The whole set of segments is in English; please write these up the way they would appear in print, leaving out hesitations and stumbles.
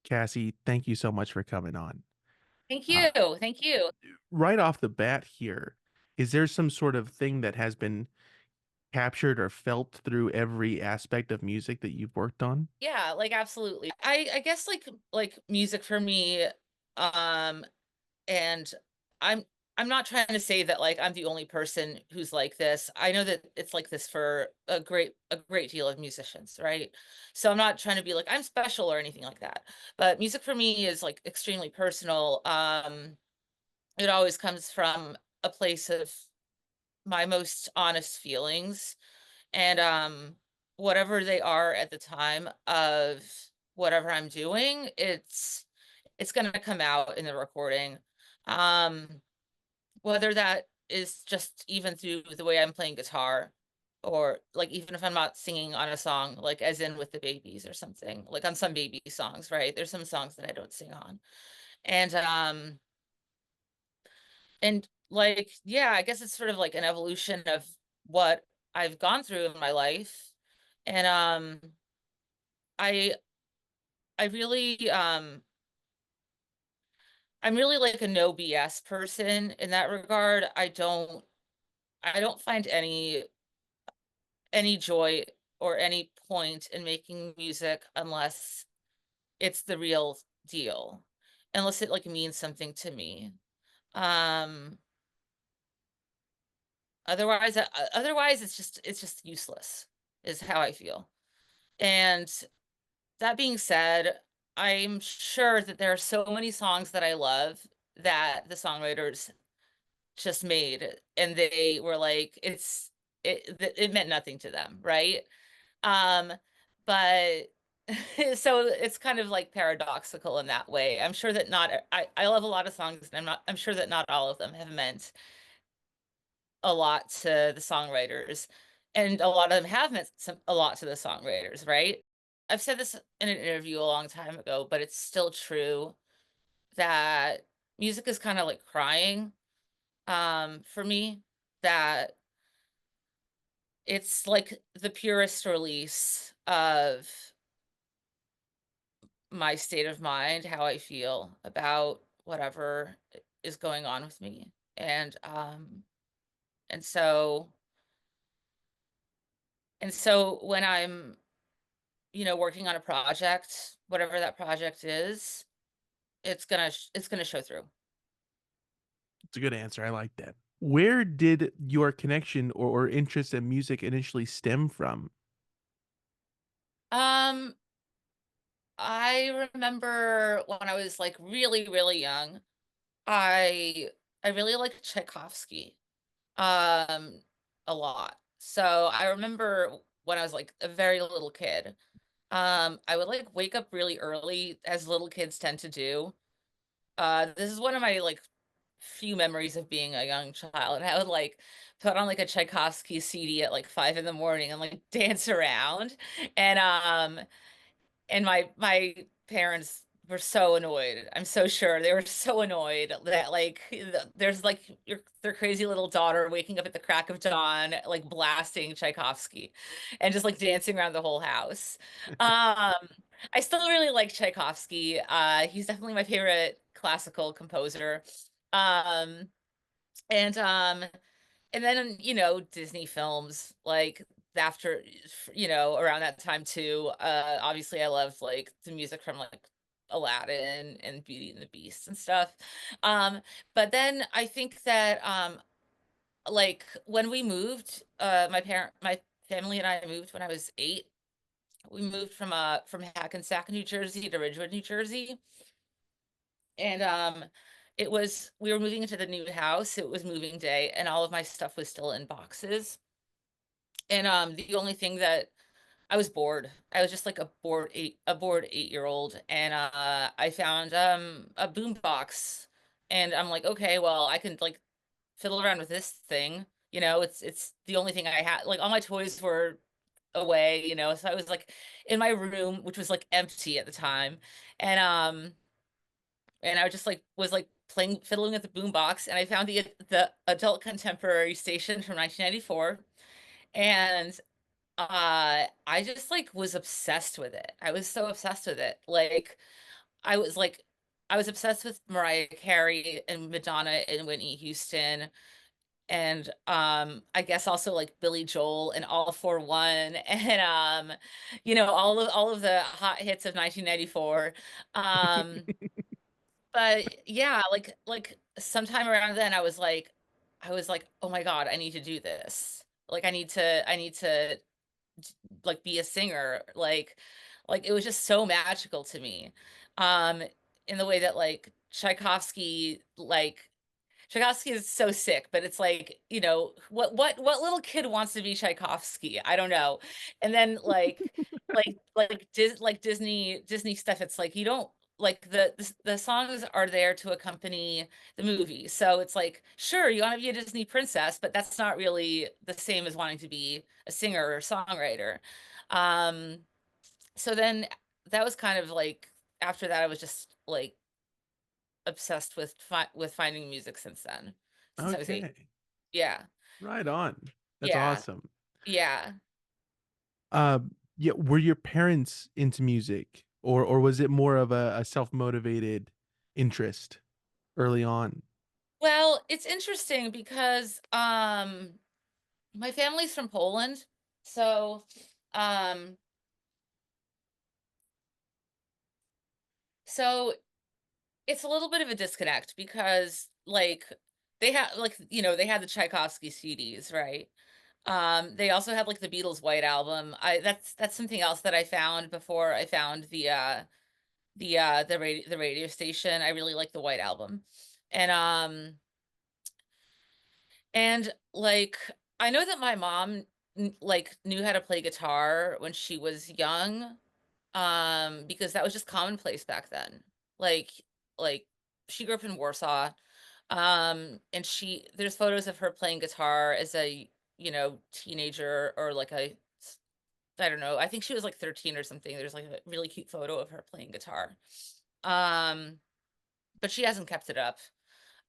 Cassie, thank you so much for coming on. Thank Uh, you. Thank you. right off the bat here, is there some sort of thing that has been captured or felt through every aspect of music that you've worked on? Yeah, like absolutely. I guess like music for me, um, and I'm I'm not trying to say that like I'm the only person who's like this. I know that it's like this for a great deal of musicians, right? So I'm not trying to be like I'm special or anything like that. But music for me is like extremely personal. It always comes from a place of my most honest feelings and whatever they are at the time of whatever I'm doing, it's going to come out in the recording. um Whether that is just even through the way I'm playing guitar, or like even if I'm not singing on a song, like as in with the babies or something, like on some baby songs, right? There's some songs that I don't sing on. And like, yeah, I guess it's sort of like an evolution of what I've gone through in my life. And I I really I'm really like a no BS person in that regard. I don't find any joy or any point in making music unless it's the real deal. Unless it like means something to me. Um otherwise it's just useless is how I feel. And that being said, I'm sure that there are so many songs that I love that the songwriters just made, and they were like, it meant nothing to them, right? Um, but so it's kind of like paradoxical in that way. I'm sure that not I love a lot of songs, and I'm sure that not all of them have meant a lot to the songwriters, and a lot of them have meant a lot to the songwriters, right? I've said this in an interview a long time ago, but it's still true that music is kind of like crying, for me, that it's like the purest release of my state of mind, how I feel about whatever is going on with me. And so when I'm, working on a project, whatever that project is, it's gonna show through. It's a good answer. I like that. Where did your connection or interest in music initially stem from? Um, I remember when I was like really, really young, I I really liked Tchaikovsky um a lot. So I remember when I was like a very little kid, I would like wake up really early as little kids tend to do. This is one of my like few memories of being a young child, and I would like put on like a Tchaikovsky CD at like 5 in the morning and like dance around. And my parents were so annoyed. I'm so sure they were so annoyed that like there's like their crazy little daughter waking up at the crack of dawn, like blasting Tchaikovsky and just like dancing around the whole house. Um, I still really like Tchaikovsky. He's definitely my favorite classical composer. Um, and um, and then, Disney films, like, after, around that time too, obviously I loved, like, the music from, like, Aladdin and Beauty and the Beast and stuff. Um, but then I think that, like, when we moved, my family and I moved when I was 8. We moved from Hackensack, New Jersey to Ridgewood, New Jersey. And we were moving into the new house. It was moving day, and all of my stuff was still in boxes. And the only thing that I was bored. I was just like a bored 8-year-old, and I found a boom box, and I'm like, okay, well, I can like fiddle around with this thing. It's the only thing I had. Like all my toys were away, so I was like in my room, which was like empty at the time. And and I just like was like playing fiddling with the boombox, and I found the adult contemporary station from 1994, and I just like was obsessed with it. I was so obsessed with it. Like I was like I was obsessed with Mariah Carey and Madonna and Whitney Houston, and I guess also like Billy Joel and All for One, and all of the hot hits of 1994. Um but yeah, like sometime around then I was like, "Oh my God, I need to do this." Like I need to like be a singer. Like it was just so magical to me. Um in the way that like Tchaikovsky is so sick, but it's like, what little kid wants to be Tchaikovsky? I don't know. And then like Disney stuff, it's like you don't like the songs are there to accompany the movie. So it's like, sure, you want to be a Disney princess, but that's not really the same as wanting to be a singer or songwriter. Um, so then that was kind of like after that I was just like obsessed with finding music since then, since I was eight. Okay. Yeah, Right on. That's yeah, awesome. yeah. Yeah, were your parents into music, or was it more of a self-motivated interest early on? Well, it's interesting because my family's from Poland, so um so it's a little bit of a disconnect because like they had the Tchaikovsky CDs, right? They also had like the Beatles White Album. I That's something else that I found before I found the radio station. I really like the White Album. And like I know that my mom like knew how to play guitar when she was young, because that was just commonplace back then. Like like she grew up in Warsaw, and there's photos of her playing guitar as a, teenager, or like I don't know. I think she was like 13 or something. There's like a really cute photo of her playing guitar. Um, but she hasn't kept it up.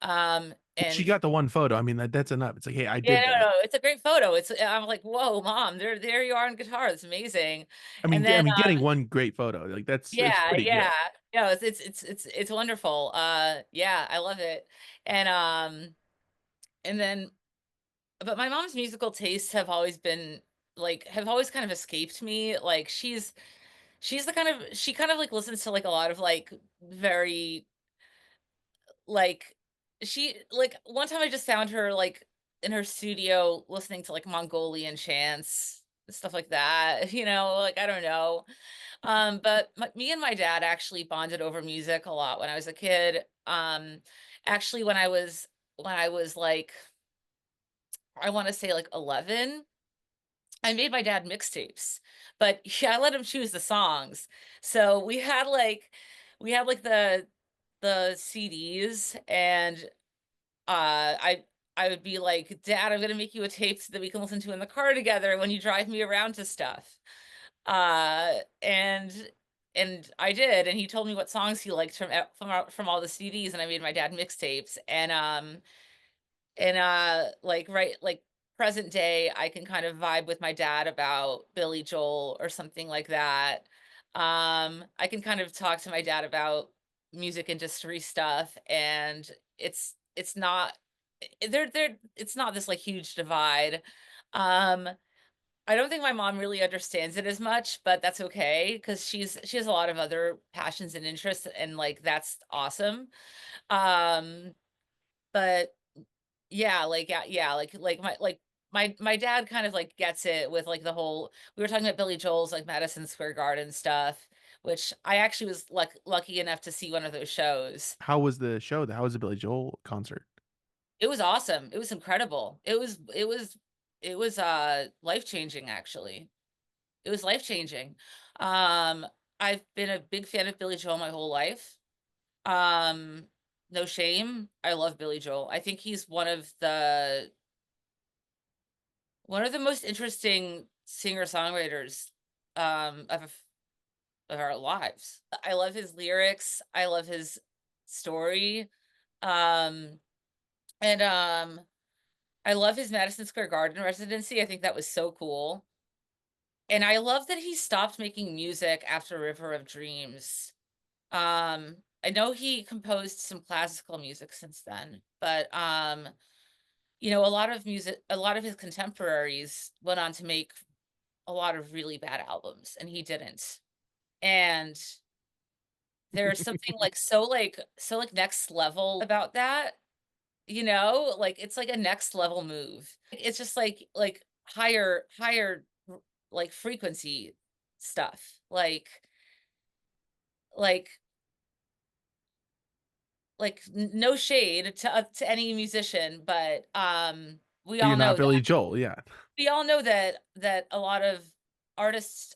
She And got the one photo. I mean, that's enough. It's like, hey, I yeah, did no, that. no, it's a great photo. I'm like, whoa, mom, there you are on guitar. It's amazing. And I then, mean, getting one great photo, like it's yeah, pretty yeah, good. no, it's wonderful. Yeah, I love it. And and then, but my mom's musical tastes have always kind of escaped me. Like she's the kind of she kind of like listens to like a lot of like very like like one time I just found her like in her studio listening to like Mongolian chants, stuff like that, like I don't know. But me and my dad actually bonded over music a lot when I was a kid. Actually when I was like I want to say like 11, I made my dad mixtapes, but yeah, I let him choose the songs. So we had like the CDs, and I would be like, "Dad, I'm gonna make you a tape so that we can listen to in the car together when you drive me around to stuff." And I did, and he told me what songs he liked from all the CDs, and I made my dad mixtapes. Like like present day, I can kind of vibe with my dad about Billy Joel or something like that. I can kind of talk to my dad about music industry stuff, and it's not it's not this like huge divide. Um, I don't think my mom really understands it as much, but that's okay because she has a lot of other passions and interests, and like that's awesome. Um, but yeah, my dad kind of like gets it with like the whole we were talking about Billy Joel's like Madison Square Garden stuff, which I actually was lucky enough to see one of those shows. How was the show? How was the Billy Joel concert? It was awesome. It was incredible. It was life-changing actually. It was life-changing. Um I've been a big fan of Billy Joel my whole life. Um no shame. I love Billy Joel. I think he's one of the most interesting singer-songwriters of our lives. I love his lyrics. I love his story. Um and I love his Madison Square Garden residency. I think that was so cool. And I love that he stopped making music after River of Dreams. I know he composed some classical music since then, but you know, a lot of his contemporaries went on to make a lot of really bad albums, and he didn't. And there's something so like next level about that, you know, like it's like a next level move. It's just higher like frequency stuff. Like no shade to any musician, but we But you're all not know Billy Joel, yeah. that a lot of artists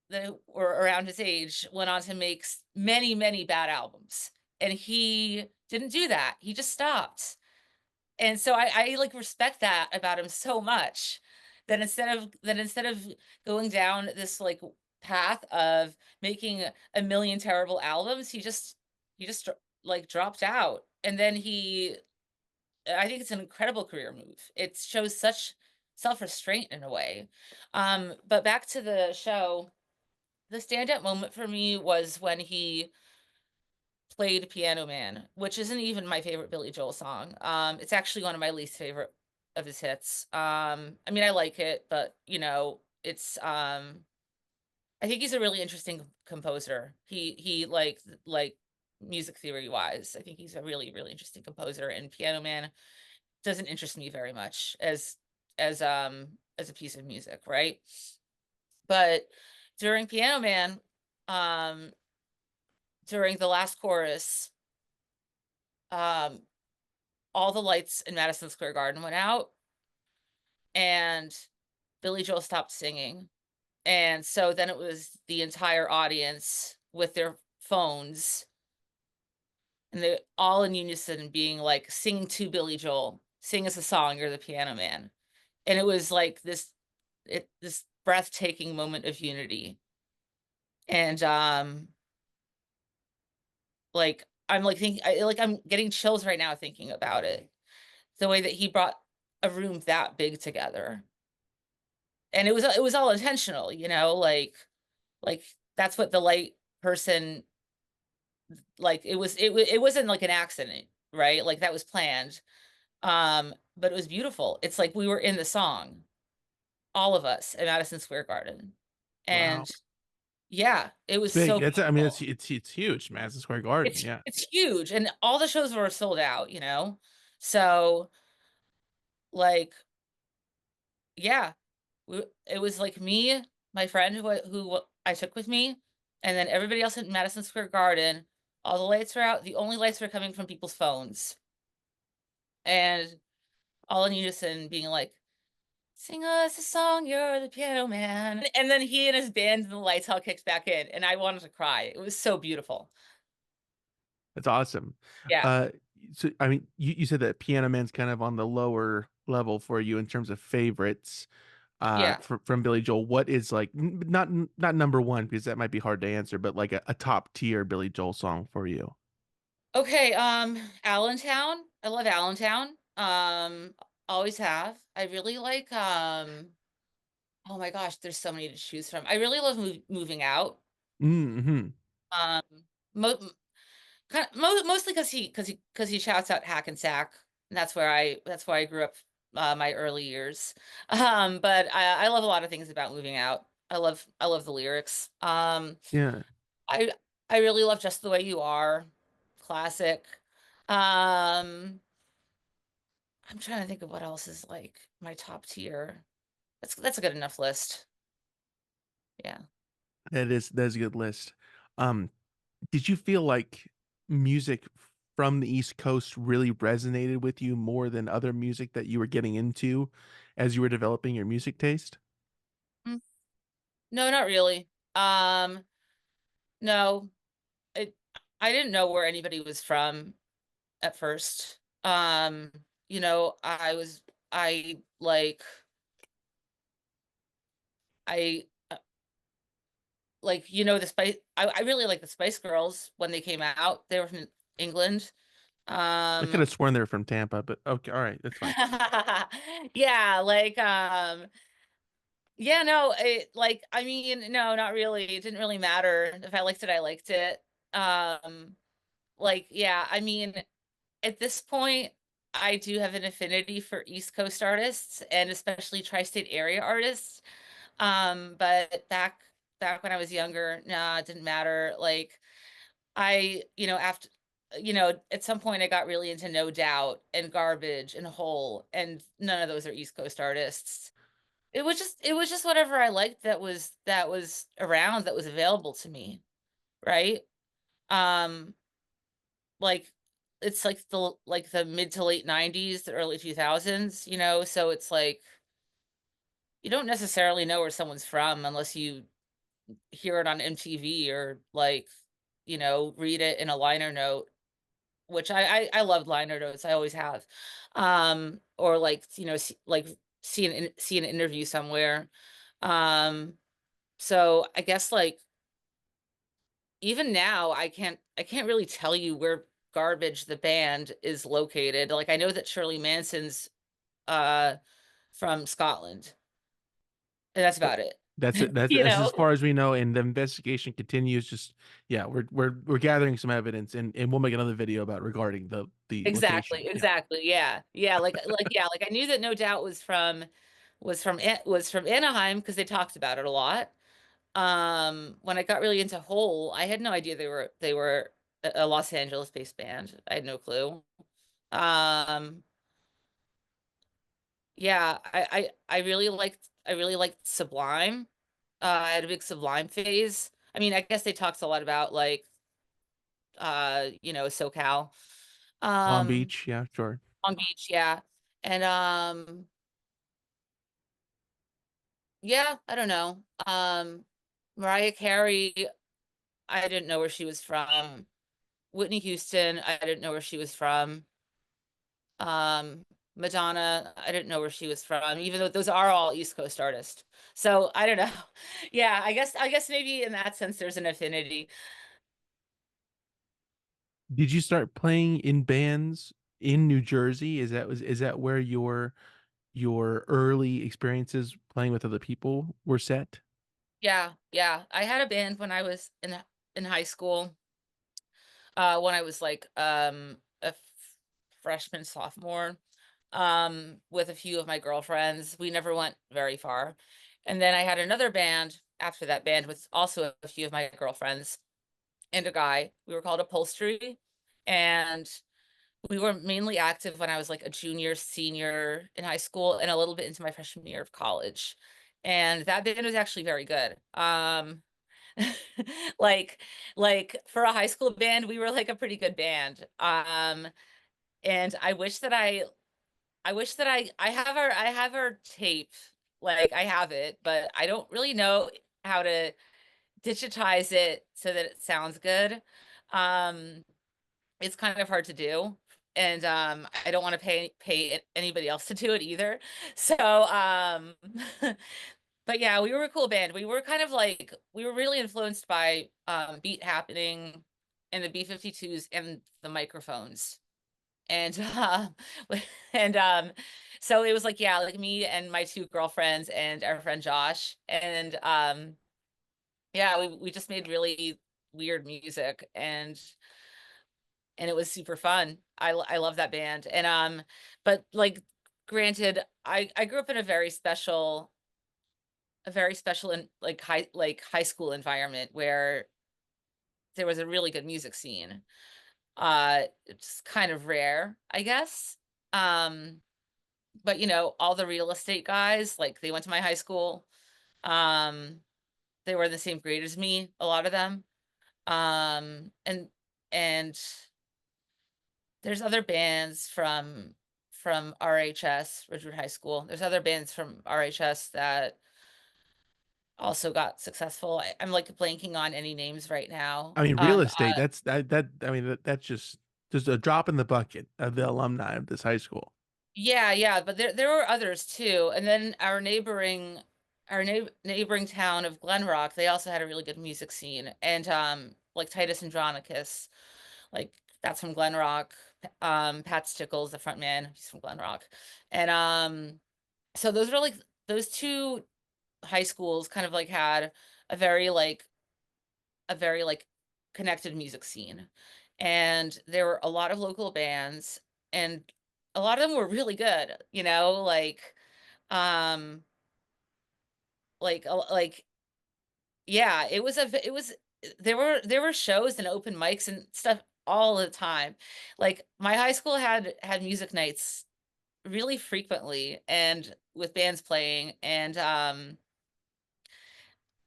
that were around his age went on to make many bad albums, and he didn't do that. He just stopped. And so I like respect that about him so much, that instead of going down this like path of making a million terrible albums, he just like dropped out. And then I think it's an incredible career move. It shows such self-restraint in a way. But back to the show, the standout moment for me was when he played Piano Man, which isn't even my favorite Billy Joel song. It's actually one of my least favorite of his hits. I mean, I like it, but you know, it's I think he's a really interesting composer. He like music theory wise, I think he's a really interesting composer. And Piano Man doesn't interest me very much as a piece of music, right? But during Piano Man, um, during the last chorus, um, all the lights in Madison Square Garden went out, and Billy Joel stopped singing. And so then it was the entire audience with their phones, and they all in unison being like singing to Billy Joel, sing us a song, you're the piano man. And it was like this breathtaking moment of unity. And like I'm like thinking like I'm getting chills right now thinking about it. The way that he brought a room that big together. And it was all intentional, you know, like that's what the light person, like it wasn't like an accident, right? Like that was planned. But it was beautiful. It's like we were in the song, all of us at Madison Square Garden. And Wow. yeah, it It's was big. so It's I mean beautiful. it's huge, Madison Square Garden, yeah. It's huge, and all the shows were sold out, you know. So like yeah, it was like me, my friend who I took with me, and then everybody else in Madison Square Garden. All the lights were out. The only lights were coming from people's phones, and all in unison, being like, "Sing us a song, you're the piano man." And then he and his band and the lights all kicked back in, and I wanted to cry. It was so beautiful. That's awesome. Yeah, Uh, so I mean, you said that Piano Man's kind of on the lower level for you in terms of favorites. yeah. From Billy Joel. What is like not number one because that might be hard to answer, but like a top tier Billy Joel song for you? Okay, Allentown. I love Allentown. Always have. I really like oh my gosh, there's so many to choose from. I really love moving out. Mm-hmm. Um mo mostly because he shouts out Hackensack. And that's where I grew up my early years. But I love a lot of things about moving out. I love the lyrics. Yeah. I I really love Just the Way You Are. Classic. Um I'm trying to think of what else is like my top tier. That's a good enough list. Yeah. That is a good list. Um, did you feel like music from the East Coast really resonated with you more than other music that you were getting into as you were developing your music taste? Mm, No, not really. No. It I didn't know where anybody was from at first. You know, I I like, you know, I really like the Spice Girls when they came out. They were from England. I could have Um sworn they're from Tampa, but okay, all right, that's fine. yeah, yeah, no, I mean, no, not really. It didn't really matter. If I liked it, I liked it. Um, like, yeah, I mean, at this point, I do have an affinity for East Coast artists and especially tri-state area artists. But back when I was younger, nah, it didn't matter. Like after at some point I got really into No Doubt and Garbage and Hole, and none of those are East Coast artists. It was just whatever I liked that was around, that was available to me, right? Um, like it's like the mid to late 90s, the early 2000s, so it's like you don't necessarily know where someone's from unless you hear it on MTV or read it in a liner note, which I loved liner notes. I always have. Or see an interview somewhere. Um, so I guess like even now I can't really tell you where Garbage the band is located. Like I know that Shirley Manson's uh from Scotland, and that's That about it. that's it. That's You that's as know? far as we know, and the investigation continues. Just yeah, we're gathering some evidence, and we'll make another video about regarding the Exactly, location. Yeah. exactly. Yeah. Yeah, like I knew that No Doubt was from Anaheim because they talked about it a lot. When I got really into Hole, I had no idea they were a Los Angeles-based band. I had no clue. Um, yeah, I really liked Sublime. I had a big Sublime phase. I mean, I guess they talked a lot about SoCal. Long Um, Beach. Yeah, sure. Long Beach, yeah. And yeah, I don't know. Mariah Carey, I didn't know where she was from. Whitney Houston, I didn't know where she was from. Madonna, I didn't know where she was from, even though those are all East Coast artists. So I don't know. Yeah, I guess maybe in that sense there's an affinity. Did you start playing in bands in New Jersey? Is that where your early experiences playing with other people were set? Yeah, yeah. I had a band when I was in high school, when I was like freshman, sophomore, with a few of my girlfriends. We never went very far. And then I had another band after that band with also a few of my girlfriends and a guy. We were called Upholstery. And we were mainly active when I was like a junior, senior in high school and a little bit into my freshman year of college. And that band was actually very good. Like for a high school band, we were like a pretty good band. And I wish that I have our tape. Like I have it, but I don't really know how to digitize it so that it sounds good. Um, it's kind of hard to do. And I don't want to pay anybody else to do it either. So but yeah, we were a cool band. We were really influenced by Beat Happening and the B-52s and the microphones. And and so it was like, yeah, like me and my two girlfriends and our friend Josh. And yeah, we just made really weird music, and it was super fun. I love that band. And but like granted, I grew up in a very special and like high school environment where there was a really good music scene. It's kind of rare, I guess. Um, but all the real estate guys, like they went to my high school. Um, they were in the same grade as me, a lot of them. And there's other bands from RHS, Ridgewood High School. There's other bands from RHS that also got successful. I'm like blanking on any names right now. I mean, real estate. That. I mean, that's just a drop in the bucket of the alumni of this high school. Yeah, yeah, but there were others too. And then our neighboring town of Glen Rock, they also had a really good music scene. And like Titus Andronicus, like that's from Glen Rock. Pat Stickles, the front man, he's from Glen Rock. And so those two high schools kind of like had a very like a very like connected music scene. And there were a lot of local bands, and a lot of them were really good, um, like yeah, it was there were shows and open mics and stuff all the time. Like my high school had music nights really frequently and with bands playing, and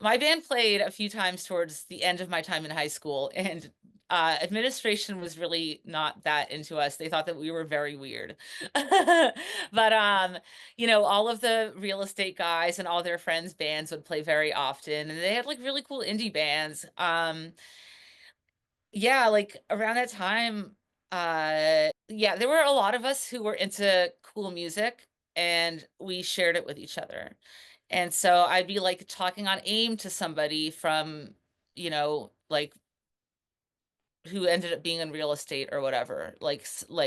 my band played a few times towards the end of my time in high school, and administration was really not that into us. They thought that we were very weird. But all of the real estate guys and all their friends' bands would play very often, and they had like really cool indie bands. Yeah, like around that time, yeah, there were a lot of us who were into cool music, and we shared it with each other. And so I'd be like talking on AIM to somebody from, like who ended up being in real estate or whatever, like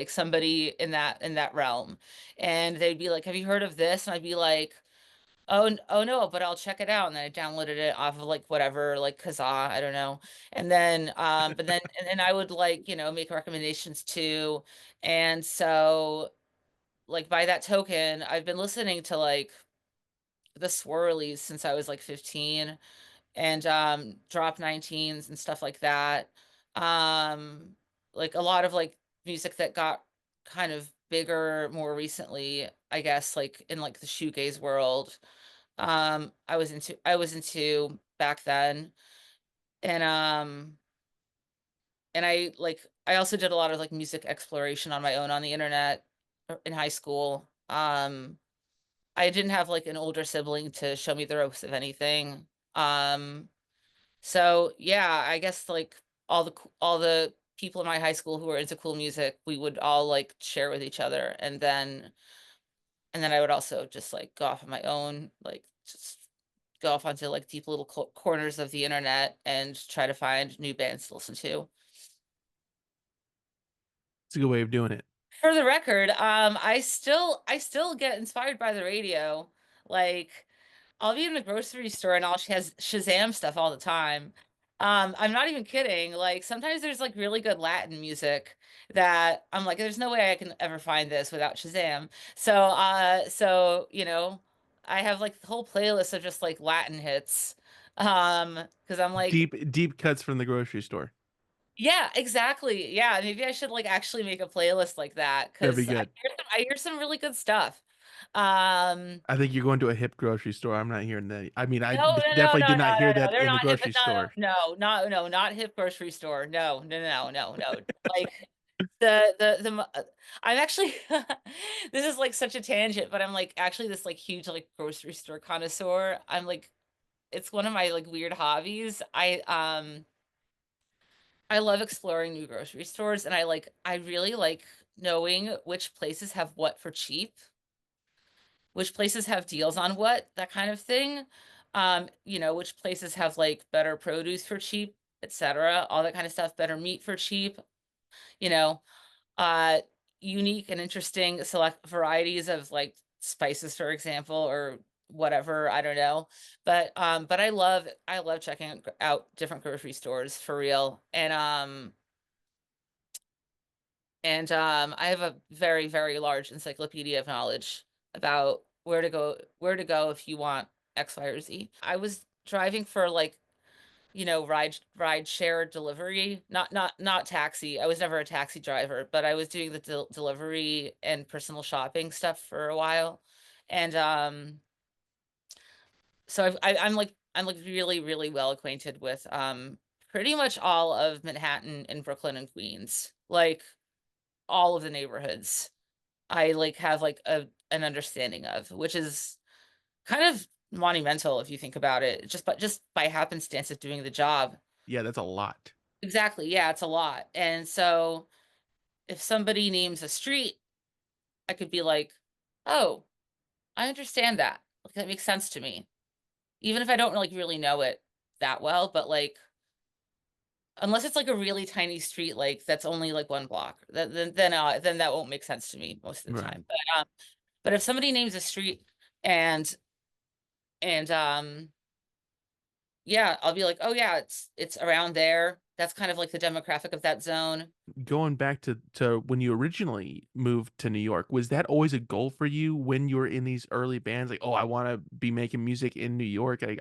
somebody in that realm. And they'd be like, "Have you heard of this?" And I'd be like, oh no, but I'll check it out." And then I downloaded it off of like whatever, like Kazaa, I don't know. And then I would like, make recommendations too. And so like by that token, I've been listening to like the Swirlies since I was like 15, and Drop 19s and stuff like that. Um like a lot of like music that got kind of bigger more recently, I guess, like in like the shoegaze world. I was into back then. And I also did a lot of like music exploration on my own on the internet in high school. I didn't have like an older sibling to show me the ropes of anything. So yeah, I guess like all the people in my high school who were into cool music, we would all like share with each other, and then I would also just like go off on my own, like just go off onto like deep little corners of the internet and try to find new bands to listen to. It's a good way of doing it. For the record, I still get inspired by the radio. Like I'll be in the grocery store and I'll has Shazam stuff all the time. I'm not even kidding. Like sometimes there's like really good Latin music that I'm like, there's no way I can ever find this without Shazam. So I have like the whole playlist of just like Latin hits. Because I'm like, Deep cuts from the grocery store. yeah, exactly. Yeah, maybe I should like actually make a playlist like that That'd be because good. I hear some really good stuff. Um, I think you're going to a hip grocery store. I'm not hearing that. I mean, No, no, no, definitely no, did no, not no, hear no. that They're in the not hip. grocery No, store. no, no, no, not hip grocery store. No, no, no, no, no. Like I'm actually this is like such a tangent, but I'm like actually this like huge like grocery store connoisseur. I'm like it's one of my like weird hobbies. I love exploring new grocery stores, and I really like knowing which places have what for cheap, which places have deals on what, that kind of thing. Which places have like better produce for cheap, etc. All that kind of stuff, better meat for cheap, you know, uh, unique and interesting select varieties of like spices, for example, or whatever, I don't know. But I love checking out different grocery stores for real. And I have a very, very large encyclopedia of knowledge about where to go if you want X, Y, or Z. I was driving for like, ride share delivery, not taxi. I was never a taxi driver, but I was doing the delivery and personal shopping stuff for a while. And so I'm like really, really well acquainted with pretty much all of Manhattan and Brooklyn and Queens. Like all of the neighborhoods I like have like an understanding of, which is kind of monumental if you think about it, just by happenstance of doing the job. Yeah, that's a lot. Exactly. Yeah, it's a lot. And so if somebody names a street, I could be like, "Oh, I understand that. Like that makes sense to me." Even if I don't like really know it that well, but like unless it's like a really tiny street like that's only like one block, then that won't make sense to me most of the Right. time. But if somebody names a street and and yeah, I'll be like, "Oh yeah, it's around there." That's kind of like the demographic of that zone. Going back to when you originally moved to New York, was that always a goal for you when you were in these early bands? Like, oh, I want to be making music in New York. I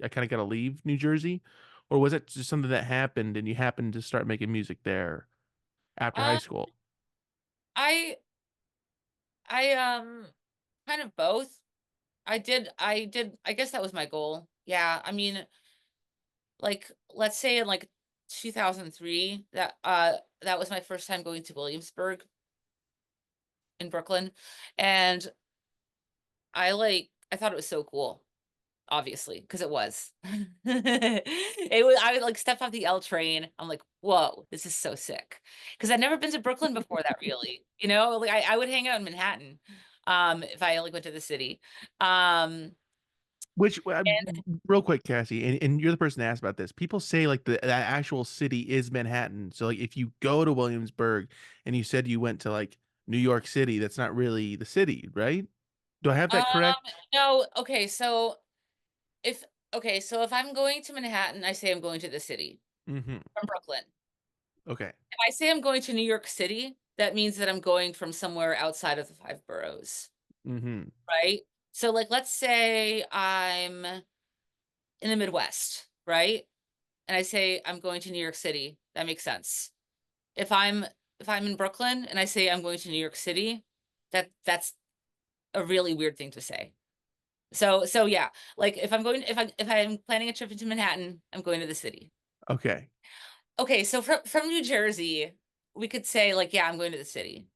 kind of got to leave New Jersey, or was it just something that happened and you happened to start making music there after high Um, school? I I kind of both. I guess that was my goal. Yeah. I mean, like let's say in like 2003, that was my first time going to Williamsburg in Brooklyn, and I thought it was so cool. Obviously, because it was. It was I would, like, step off the L train, I'm like, "Whoa, this is so sick," because 'cause I'd never been to Brooklyn before that really, you know? Like, I would hang out in Manhattan, if I, like, went to the city. Um, Which, and real quick, Cassie, and you're the person to ask about this. People say like that actual city is Manhattan. So like if you go to Williamsburg and you said you went to like New York City, that's not really the city, right? Do I have um, that correct? no, if so if I'm going to Manhattan, I say I'm going to the city Hmm. from Brooklyn. Okay. If I say I'm going to New York City, that means that I'm going from somewhere outside of the 5 boroughs, Hmm. right? So, like, let's say I'm in the Midwest, right? And I say I'm going to New York City, that makes sense. If I'm if I'm in Brooklyn and I say I'm going to New York City, that's a really weird thing to say. So yeah, like if I'm planning a trip into Manhattan, I'm going to the city. Okay. Okay, so from New Jersey, we could say like, yeah, I'm going to the city.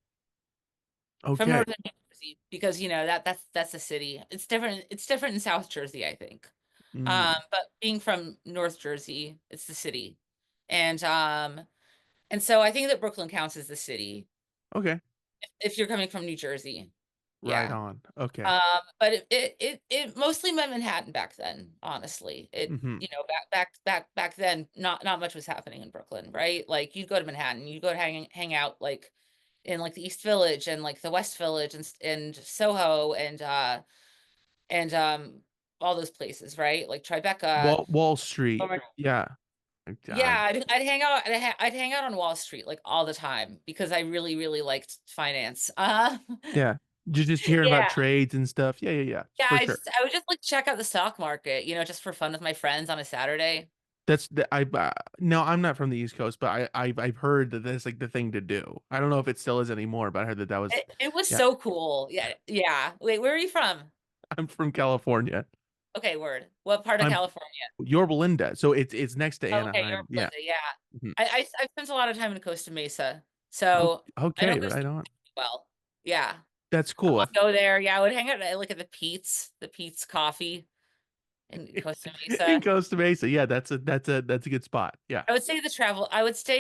From Okay. northern New Jersey because you know that's a city. It's different in South Jersey, I think. Mm. But being from North Jersey, it's the city. And and so I think that Brooklyn counts as the city Okay. if you're coming from New Jersey. Right Yeah. on. Okay. But it mostly meant Manhattan back then, honestly. It Hmm. you know, back then, not much was happening in Brooklyn, right? Like you'd go to Manhattan, you'd go to hang out like in like the East Village and like the West Village and Soho and all those places, right? Like Tribeca. Wall Street. Or Yeah. yeah, I'd hang out I'd hang out on Wall Street like all the time because I really really liked finance. Yeah. Just hearing about Yeah. trades and stuff. Yeah, yeah, yeah. Yeah, For sure. I would just like check out the stock market, you know, just for fun with my friends on a Saturday. That's the I no, I'm not from the East Coast, but I've heard that that's like the thing to do. I don't know if it still is anymore, but I heard that that was It was yeah. so cool. Yeah, yeah. Wait, where are you from? I'm from California. Okay, word. What part of I'm California? Yorba Linda, so it's next to Oh, okay, you're Anaheim. Yeah. Belinda, yeah. Mhm. I spent a lot of time in Costa Mesa, O- so I know Okay, Costa right on. Mesa well. Yeah. That's I cool. would go there. Yeah, I would hang out at like at the Pete's Coffee in Costa In Mesa. Costa Mesa, yeah, that's a good spot. Yeah. I would stay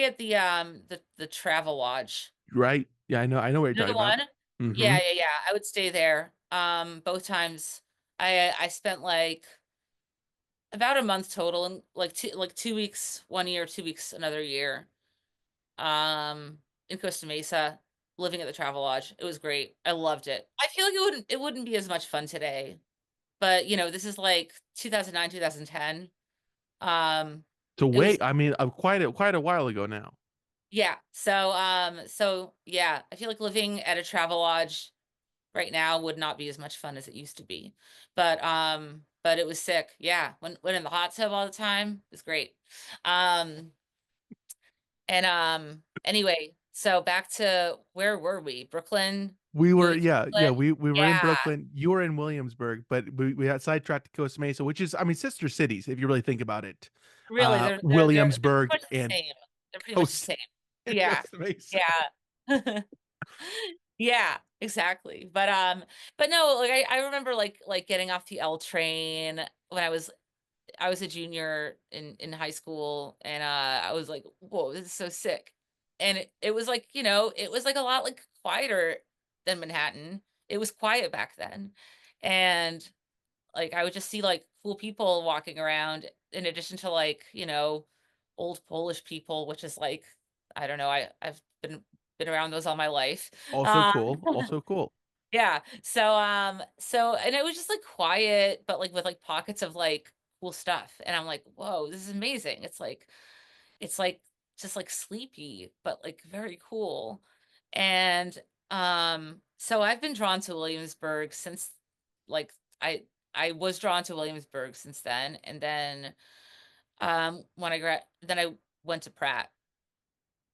at the Travel Lodge. Right? Yeah, I know what you're You know talking the about. one? Hmm. Yeah. I would stay there. Both times I spent like about a month total and like 2 weeks 1 year, 2 weeks another year. Um, in Costa Mesa, living at the Travel Lodge. It was great. I loved it. I feel like it wouldn't be as much fun today, but you know, this is like 2009, 2010. Um, So it was wait, I mean, quite a while ago now. yeah. So yeah, I feel like living at a Travel Lodge right now would not be as much fun as it used to be. But it was sick. Yeah. When in the hot tub all the time, it was great. Um and anyway, so back to where were we? Brooklyn, We were, moving to yeah, yeah, Brooklyn. we were in Yeah. Brooklyn. You were in Williamsburg, but we got sidetracked to Costa Mesa, which is, I mean, sister cities if you really think about it. Really, they're pretty Williamsburg much the and same. They're pretty much the Coast same. and Yeah. Costa Mesa. Yeah. Yeah, exactly. But no, like I remember like getting off the L train when I was a junior in high school and I was like, "Whoa, this is so sick." And it was like, you know, it was like a lot like quieter than Manhattan. It was quiet back then. And like I would just see like cool people walking around in addition to like, you know, old Polish people, which is like I don't know, I've been around those all my life. Also Um cool, also cool. yeah. So and it was just like quiet, but like with like pockets of like cool stuff. And I'm like, whoa, this is amazing. It's like just like sleepy, but like very cool. And so I've been drawn to Williamsburg since like I was drawn to Williamsburg since then. And then when then I went to Pratt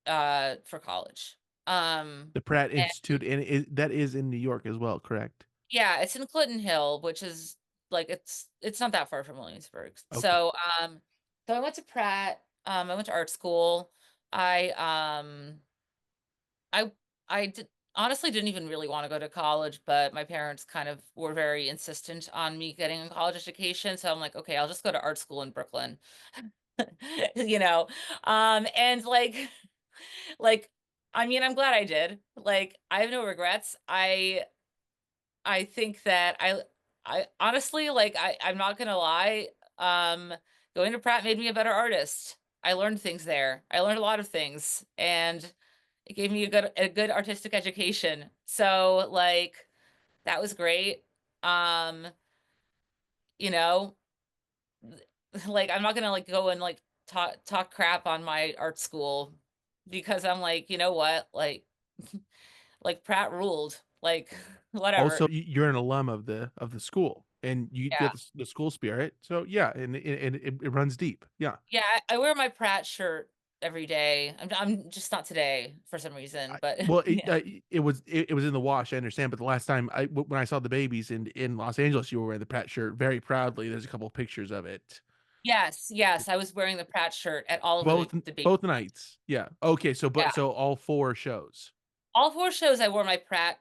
for college. The Pratt And Institute, and that is in New York as well, correct? yeah, it's in Clinton Hill, which is like it's not that far from Williamsburg. Okay. So I went to Pratt. I went to art school. I I I did honestly didn't even really want to go to college, but my parents kind of were very insistent on me getting a college education. So I'm like, okay, I'll just go to art school in Brooklyn. You know. And like I mean, I'm glad I did. Like I have no regrets. I think that I honestly, like, I'm not gonna lie, um, going to Pratt made me a better artist. I learned things there. I learned a lot of things, and it gave me a good artistic education. So, like, that was great. Um, you know, like, I'm not gonna, like, go and, like, talk crap on my art school because I'm like, "You know what?" Like, Pratt ruled. Like, whatever. Also, you're an alum of the school, and you Yeah. get the school spirit. So yeah, and it runs deep. Yeah. Yeah, I wear my Pratt shirt every day. I'm just not today for some reason, but Well, yeah. it was in the wash. I understand, but the last time when I saw the babies in Los Angeles, you were wearing the Pratt shirt very proudly. There's a couple of pictures of it. Yes, yes, I was wearing the Pratt shirt at all of the big Both ones. nights. Yeah. Okay. So Yeah. so all four shows. All 4 shows I wore my Pratt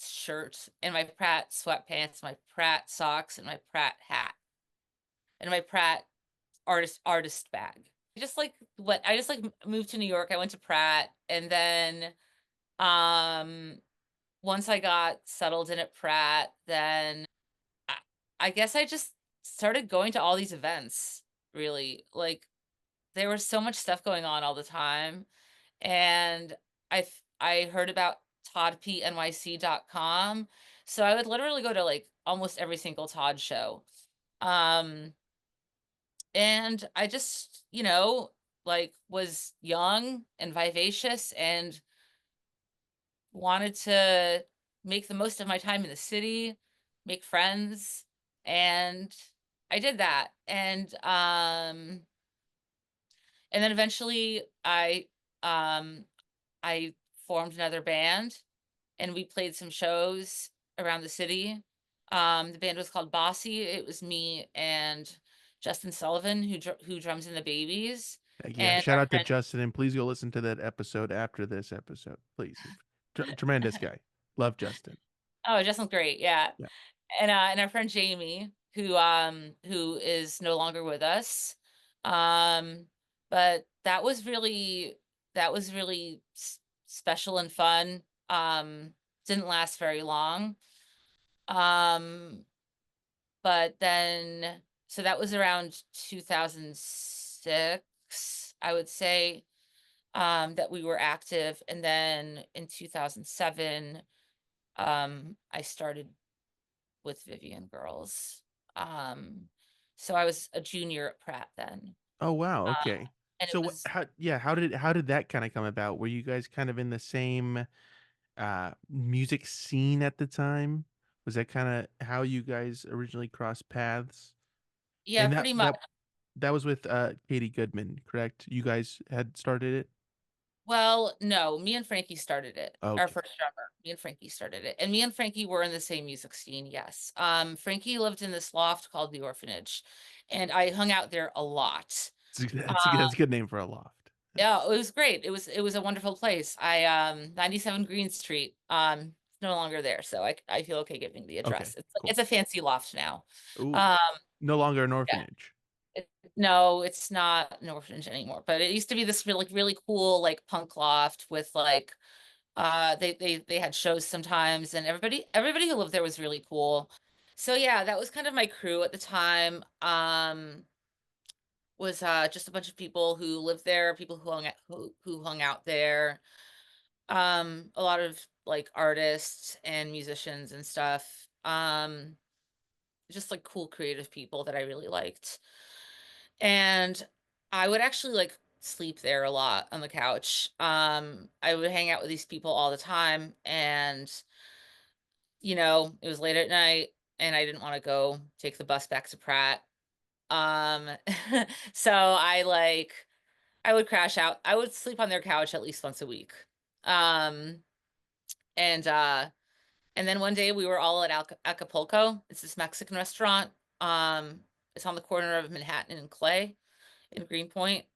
shirt and my Pratt sweatpants, my Pratt socks, and my Pratt hat, and my Pratt artist bag. I just like moved to New York. I went to Pratt, and then um once I got settled in at Pratt, then I I guess I just started going to all these events, really. Like, there was so much stuff going on all the time, and I heard about toddpnyc.com, so I would literally go to, like, almost every single Todd show. Um, and I just, like, was young and vivacious and wanted to make the most of my time in the city, make friends, and I did that. And then eventually um I formed another band and we played some shows around the city. The band was called Bossy. It was me and Justin Sullivan who drums in the Babies Yeah. and Shout our out to friend. Justin, and please go listen to that episode after this episode, please. Tremendous guy. Love Justin. Oh, Justin's great. Yeah. Yeah. And our friend Jamie, who is no longer with us. Um, but that was really special and fun. Didn't last very long. Um, but then so that was around 2006, I would say, that we were active. And then in 2007, I started with Vivian Girls. Um, so I was a junior at Pratt then. Oh wow. Uh, Okay. and it So was how yeah, how did that kind of come about? Were you guys kind of in the same music scene at the time? Was that kind of how you guys originally crossed paths? yeah, And pretty much. that was with Katie Goodman, correct? You guys had started it? Well, no, me and Frankie started it. Our Okay. first drummer, me and Frankie started it. And me and Frankie were in the same music scene, yes. Frankie lived in this loft called the Orphanage, and I hung out there a lot. That's a good name for a loft. Yeah, it was great. It was a wonderful place. 97 Green Street. It's no longer there, so I feel okay giving the Okay, address. It's cool. a fancy loft now. Ooh, Um, no longer an yeah. orphanage. No, it's not an orphanage anymore, but it used to be this really cool like punk loft with like they had shows sometimes and everybody who lived there was really cool. So yeah, that was kind of my crew at the time. Was just a bunch of people who lived there, people who hung out there. A lot of like artists and musicians and stuff. Just like cool creative people that I really liked. And I would actually like sleep there a lot on the couch. I would hang out with these people all the time, and it was late at night, and I didn't want to go take the bus back to Pratt. Um, so I would crash out. I would sleep on their couch at least once a week. Um, and uh, and then one day we were all at Acapulco. It's this Mexican restaurant. Um, it's on the corner of Manhattan and Clay in Greenpoint.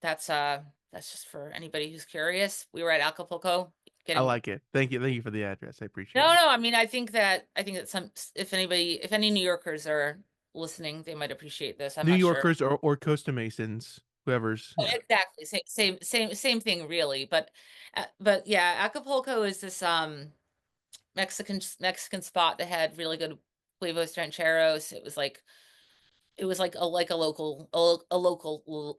That's uh that's just for anybody who's curious. We were at Acapulco I getting like it. Thank you for the address. I No, appreciate it. no, I mean I think that some if any New Yorkers are listening, they might appreciate this. I'm New not sure. Yorkers or Costa Masons, whoever's, Oh, yeah. exactly. Same thing really, but yeah, Acapulco is this Mexican spot that had really good huevos rancheros. It was like a local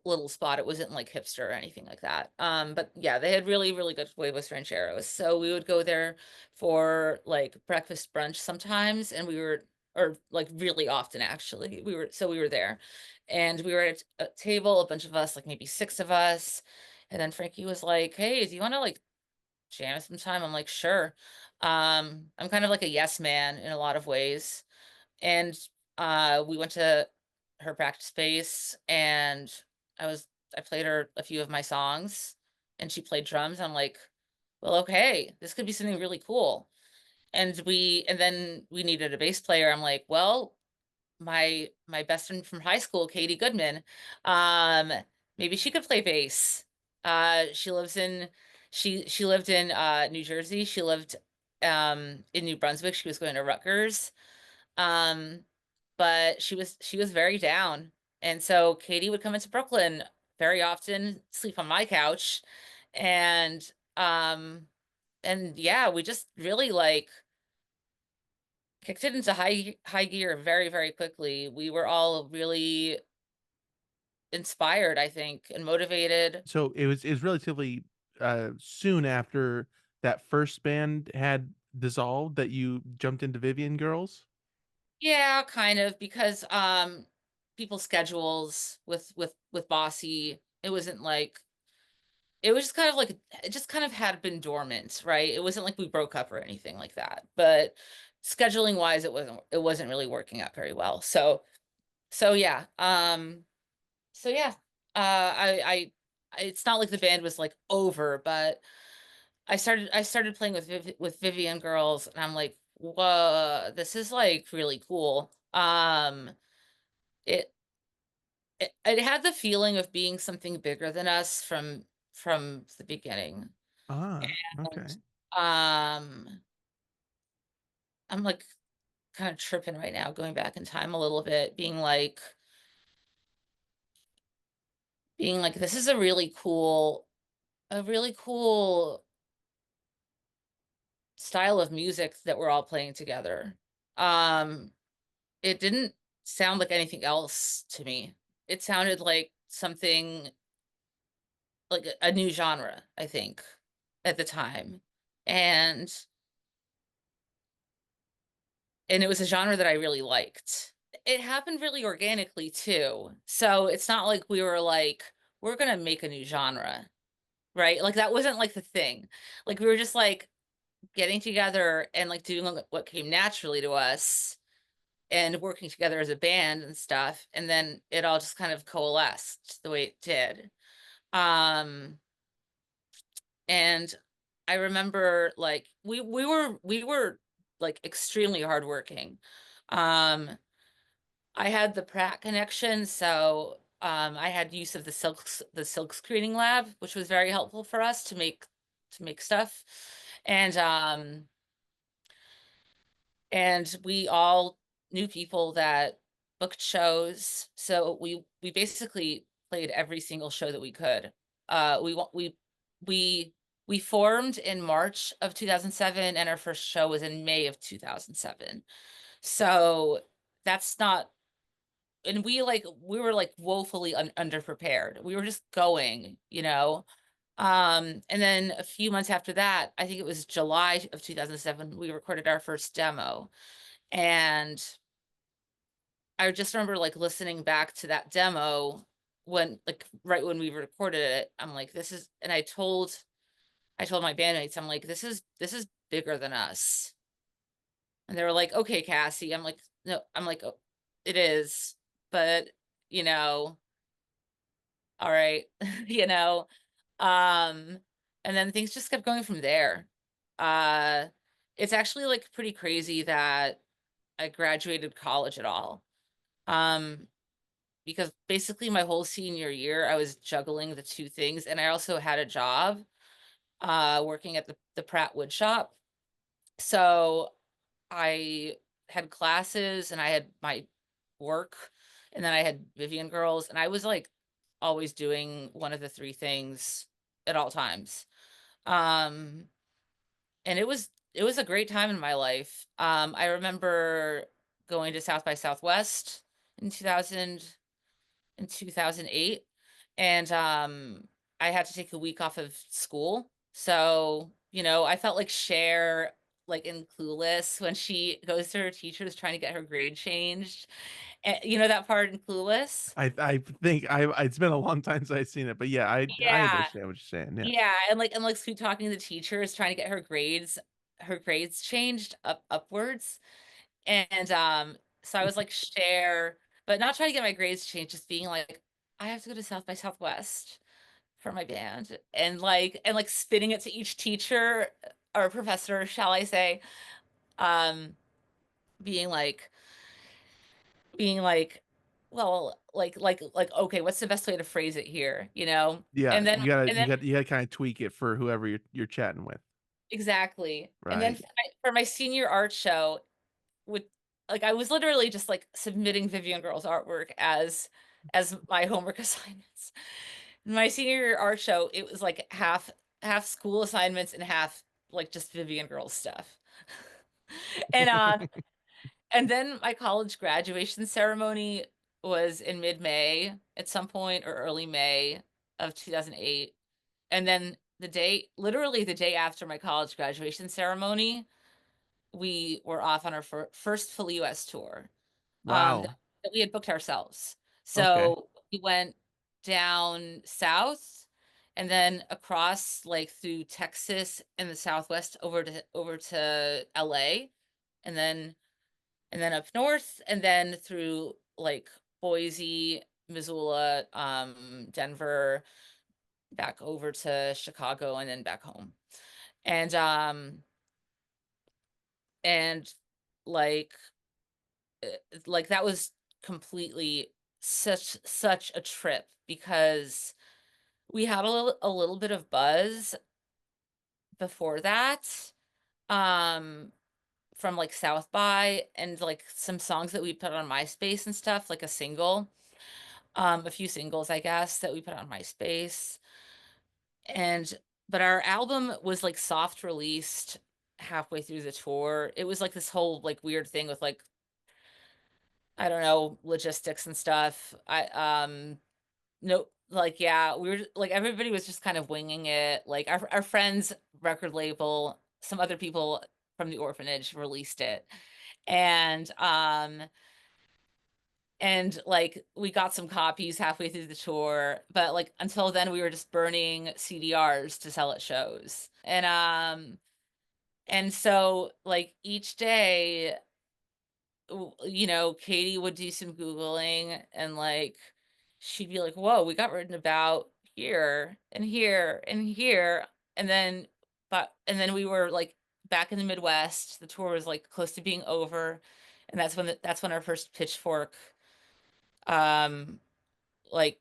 little spot. It wasn't like hipster or anything like that. But yeah, they had really good huevos rancheros. So we would go there for like breakfast brunch sometimes, and or like really often actually. We were there, and we were at a table, a bunch of us, like maybe six of us, and then Frankie was like, "Hey, do you want to like jam sometime?" I'm like, "Sure." I'm kind of like a yes man in a lot of ways. And we went to her practice space, and I was I played her a few of my songs, and she played drums. I'm like, well, okay, this could be something really cool. And then we needed a bass player. I'm like, well, my best friend from high school, Katie Goodman, um, maybe she could play bass. She lives in she lived in New Jersey. She lived in New Brunswick. She was going to Rutgers. Um, but she was very down. And so Katie would come into Brooklyn very often, sleep on my couch. And and yeah, we just really like kicked it into high gear very quickly. We were all really inspired, I think, and motivated. So it was relatively soon after that first band had dissolved that you jumped into Vivian Girls. Yeah, kind of, because people's schedules with Bossy, it wasn't like it was just kind of like it just kind of had been dormant, right? It wasn't like we broke up or anything like that. But scheduling wise, it wasn't really working out very well. So yeah. So yeah. It's not like the band was like over, but I started playing with Vivian Girls, and I'm like, whoa, this is like really cool. It, it had the feeling of being something bigger than us from the beginning. Ah, And okay. um I'm like kind of tripping right now, going back in time a little bit, being like, this is a really cool style of music that we're all playing together. Um, it didn't sound like anything else to me. It sounded like something like a new genre, I think, at the time. And and it was a genre that I really liked. It happened really organically too. So it's not like we were like, we're gonna make a new genre, right? Like that wasn't like the thing. Like we were just like getting together and like doing what came naturally to us and working together as a band and stuff. And then it all just kind of coalesced the way it did. Um, and I remember like we were like extremely hardworking. Um, I had the Pratt connection, so I had use of the silk screening lab, which was very helpful for us to make stuff. And and we all knew people that booked shows, so we basically played every single show that we could. We wa- we formed in March of 2007, and our first show was in May of 2007. So that's not, and we were like woefully underprepared. We were just going, you know. And then a few months after that, I think it was July of 2007, we recorded our first demo. And I just remember like listening back to that demo when like right when we recorded it, I'm like, this is, and I told my bandmates, I'm like, this is bigger than us. And they were like, okay, Cassie. I'm like, no, I'm like, oh, it is, but you know, all right, you know, um, and then things just kept going from there. Uh, it's actually like pretty crazy that I graduated college at all. Um, because basically my whole senior year I was juggling the two things, and I also had a job working at the Pratt wood shop. So I had classes and I had my work, and then I had Vivian Girls, and I was like always doing one of the three things at all times. Um and it was a great time in my life. I remember going to South by Southwest in 2008, and I had to take a week off of school. So, you know, I felt like Cher, like in Clueless, when she goes to her teachers trying to get her grade changed. You know that part in Clueless? I think it's been a long time since I've seen it, but yeah, I Yeah. understand what you're saying. Yeah. Yeah, and like sweet talking to the teachers trying to get her grades changed upwards. And so I was like Cher, but not trying to get my grades changed, just being like, I have to go to South by Southwest for my band, and like spitting it to each teacher or professor, shall I say, um being like being like, well, like okay, what's the best way to phrase it here, you know? Yeah, And then and then you gotta kind of tweak it for whoever you're chatting with. exactly. And then Right. for my senior art show, with like I was literally just like submitting Vivian Girls artwork as my homework assignments. My senior year art show, it was like half school assignments and half like just Vivian Girls stuff. And and then my college graduation ceremony was in mid-May at some point, or early May of 2008. And then literally the day after my college graduation ceremony, we were off on our first full US tour, Wow. that we had booked ourselves. Okay. So we went down south and then across like through Texas and the Southwest over to LA, and then up north, and then through like Boise, Missoula, Denver, back over to Chicago, and then back home. And and like like that was completely such a trip, because we had a little bit of buzz before that, um from like South by, and like some songs that we put on MySpace and stuff, like a single, a few singles I guess that we put on MySpace. And but our album was like soft released halfway through the tour. It was like this whole like weird thing with like, I don't know, logistics and stuff. I no, like yeah, we were like everybody was just kind of winging it. Like our friends' record label, some other people from the orphanage released it. And like we got some copies halfway through the tour, but like until then we were just burning CDRs to sell at shows. And so like each day, you know, Katie would do some Googling, and like she'd be like, whoa, we got written about here and here and here. And then, and then we were like back in the Midwest. The tour was like close to being over. And that's when our first Pitchfork, um, like,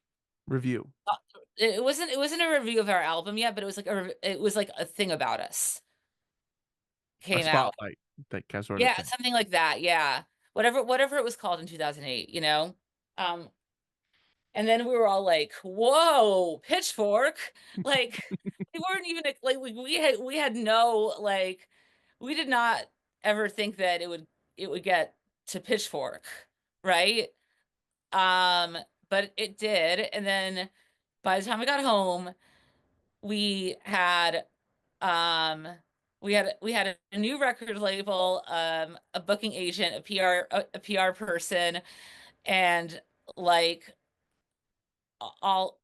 Review. uh, it wasn't a review of our album yet, but it was like it was like a thing about us A came out. spotlight, that kind of sort of Yeah, thing. something like that. Yeah. Whatever it was called in 2008, you know? Um, and then we were all like, "Whoa, Pitchfork." Like we weren't even like we had no like we did not ever think that it would get to Pitchfork, right? Um, but it did. And then by the time I got home, we had um we had a new record label, a booking agent, a PR person, and like all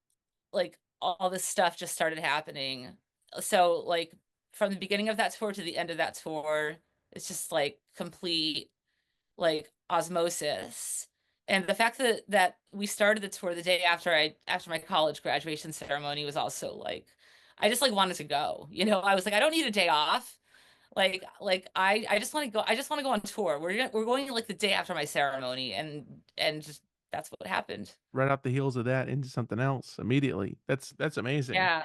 like all this stuff just started happening. So like from the beginning of that tour to the end of that tour, it's just like complete like osmosis. And the fact that we started the tour the day after my college graduation ceremony was also like I just like wanted to go. You know, I was like I don't need a day off. I just want to go. I just want to go on tour. We're going like the day after my ceremony, and just that's what happened. Right off the heels of that into something else immediately. That's amazing. Yeah.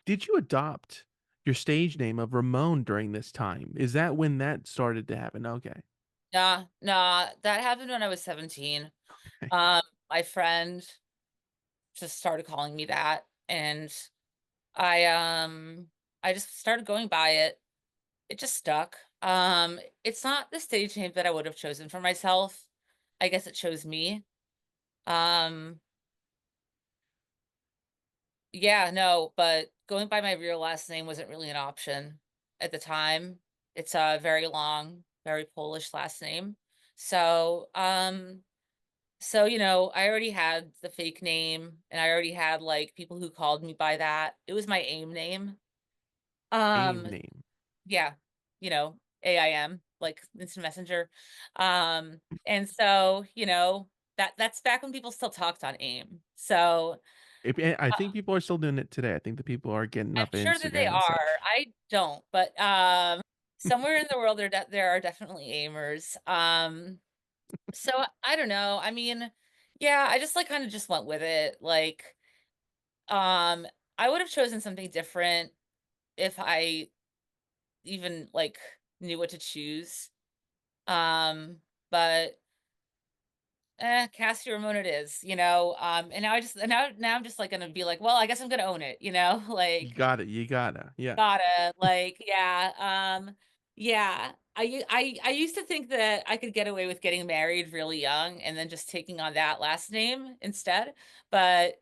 Did you adopt your stage name of Ramone during this time? Is that when that started to happen? Okay. Nah, nah, that happened when I was 17. Um, my friend just started calling me that, and I um I just started going by it. It just stuck. It's not the stage name that I would have chosen for myself. I guess it chose me. Um, yeah, no, but going by my real last name wasn't really an option at the time. It's a very long, very Polish last name. So, so, you know, I already had the fake name and I already had like people who called me by that. It was my AIM name. AIM Um, name. yeah, you know, AIM, like instant messenger. And so, you know, that's back when people still talked on AIM. So If I think people are still doing it today. I think the people are getting I'm up sure that they Instagram and are. such. I don't, but somewhere in the world there are definitely aimers. So I don't know. I mean, yeah, I just like kind of just went with it. Like um I would have chosen something different if I even like knew what to choose. Um but Cassie Ramone it is, you know. And now I just and now I'm just like gonna be like, well, I guess I'm gonna own it, you know, You like got it. You gotta. Yeah. gotta, like, yeah. I used to think that I could get away with getting married really young and then just taking on that last name instead. But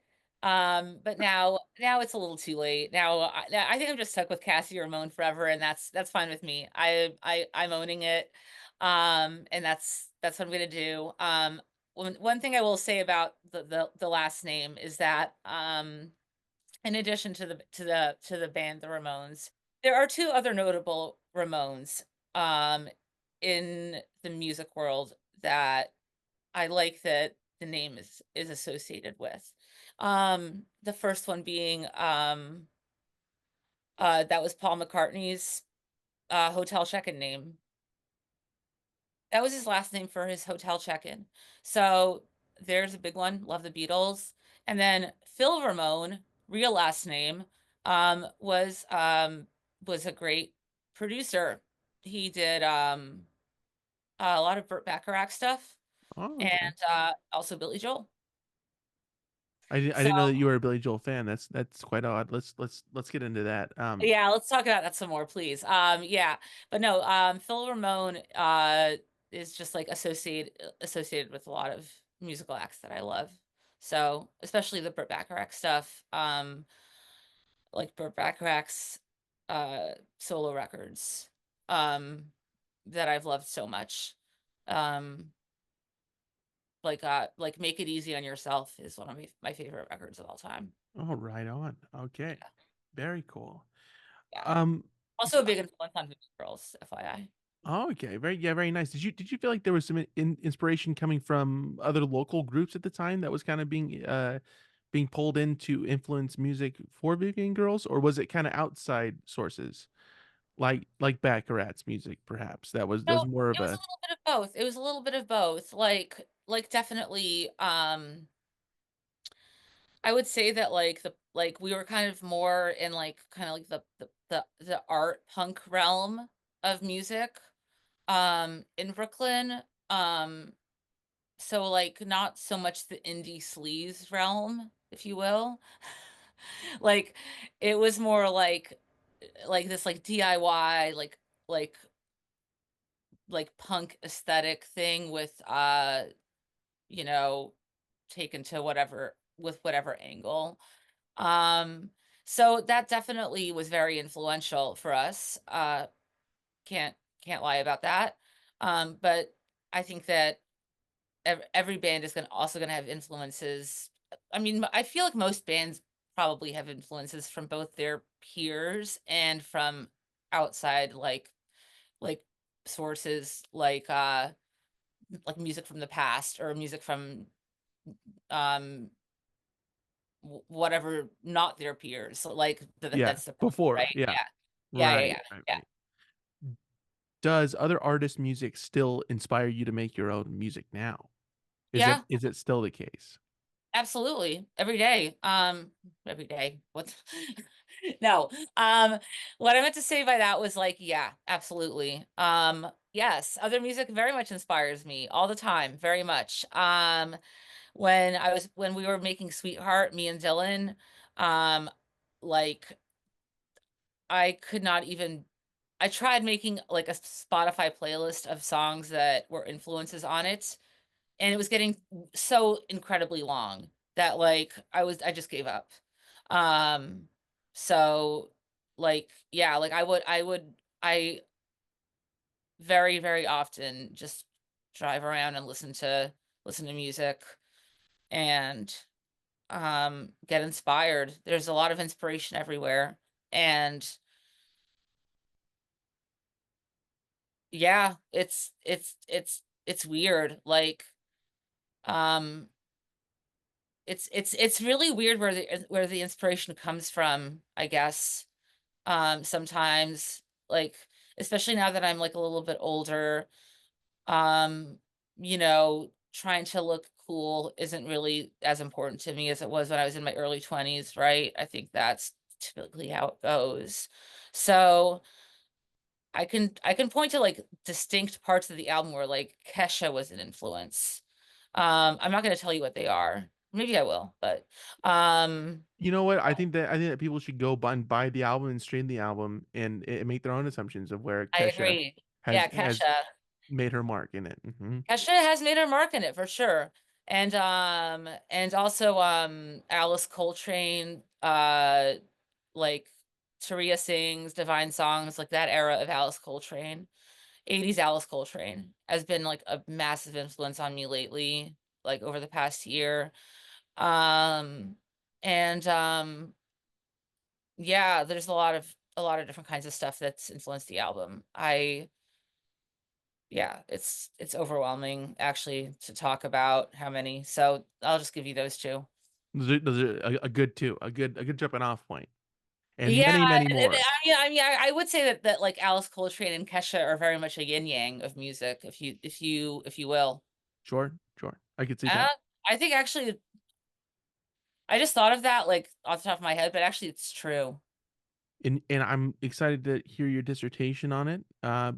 now it's a little too late. Now I think I'm just stuck with Cassie Ramone forever, and that's fine with me. I'm owning it. And that's what I'm gonna do. One thing I will say about the last name is that in addition to the band, the Ramones, there are 2 other notable Ramones, um, in the music world that I like that the name is associated with. The first one being, that was Paul McCartney's, hotel check-in name. That was his last name for his hotel check-in. So, there's a big one, love the Beatles. And then Phil Ramone, real last name, was a great producer. He did, a lot of Burt Bacharach stuff Oh, and, okay. also Billy Joel. I So, didn't know that you were a Billy Joel fan. That's quite odd. Let's get into that. yeah, let's talk about that some more, please. Yeah, but no, Phil Ramone, is just like associated with a lot of musical acts that I love. So, especially the Burt Bacharach stuff, like Burt Bacharach's solo records, um, that I've loved so much. Um, like Make It Easy on Yourself is one of my favorite records of all time. Oh, right on. Okay. Very cool. Yeah. Um, Also a big influence on Vivian Girls, FYI. oh, okay. Very nice. Did you feel like there was some inspiration coming from other local groups at the time that was kind of being pulled in to influence music for Vivian Girls, or was it kind of outside sources like Baccarat's music, perhaps? That No, was more of it was a a little bit of both. It was a little bit of both. Like definitely, I would say that like we were kind of more in like kind of like the art punk realm of music in Brooklyn. Um so like not so much the indie sleaze realm, if you will. Like it was more like this like DIY like like punk aesthetic thing with you know taken to whatever with whatever angle. um so that definitely was very influential for us. Can't can't lie about that. But I think that every band is going to also going to have influences I mean, I feel like most bands probably have influences from both their peers and from outside, like sources, like music from the past or music from um whatever, not their peers. So like Yeah, that's the point, before, right? yeah. Yeah. Yeah, yeah, Right, yeah, right, yeah. right. Does other artists' music still inspire you to make your own music now? Yeah, Is it still the case? absolutely. Every day. Every day. What? No. What I meant to say by that was like, yeah, absolutely. Yes, other music very much inspires me all the time, very much. When we were making Sweetheart, me and Dylan, um, like I could not even I tried making like a Spotify playlist of songs that were influences on it, and it was getting so incredibly long that like I just gave up. Um, so like yeah, like I very, very often just drive around and listen to music and get inspired. There's a lot of inspiration everywhere. And yeah, it's weird. Like um it's really weird where the inspiration comes from, I guess. Sometimes like especially now that I'm like a little bit older, um, trying to look cool isn't really as important to me as it was when I was in my early 20s, right? I think that's typically how it goes. So I can point to like distinct parts of the album where like Kesha was an influence. I'm not gonna tell you what they are. Maybe I will, but um You know what? I think that people should go and buy the album and stream the album and make their own assumptions of where I Kesha agree. Yeah, has Kesha. made her mark in it. Kesha has made her mark in it for sure. And also Alice Coltrane, like Taria sings Divine Songs, like that era of Alice Coltrane. 80s Alice Coltrane has been like a massive influence on me lately, like over the past year. Um and Yeah, there's a lot of different kinds of stuff that's influenced the album. Yeah, it's overwhelming actually to talk about how many. So I'll just give you those two. Those are a good two, a good jumping off point, and Yeah, many, many and more. I would say that like Alice Coltrane and Kesha are very much a yin yang of music, if you will. Sure, sure, I could see Uh, that. I think actually I just thought of that like off the top of my head, but actually it's true. And I'm excited to hear your dissertation on it,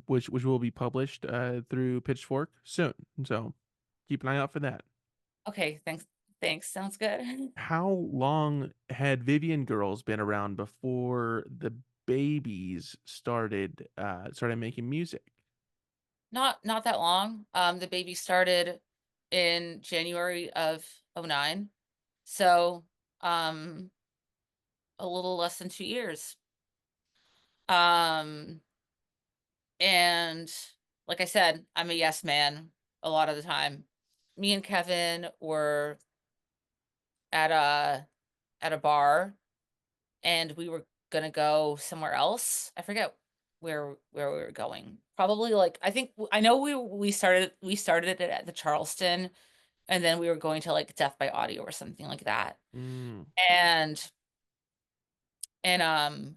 which will be published through Pitchfork soon. So keep an eye out for that. Okay, thanks. Thanks. Sounds good. How long had Vivian Girls been around before the babies started making music? Not that long. The baby started in January of '09. So, um, a little less than 2 years. Um, and like I said, I'm a yes man a lot of the time. Me and Kevin were at a bar and we were gonna go somewhere else. I forget where we were going. Probably like I think I know we started it at the Charleston and then we were going to like Death by Audio or something like that. Mm. And and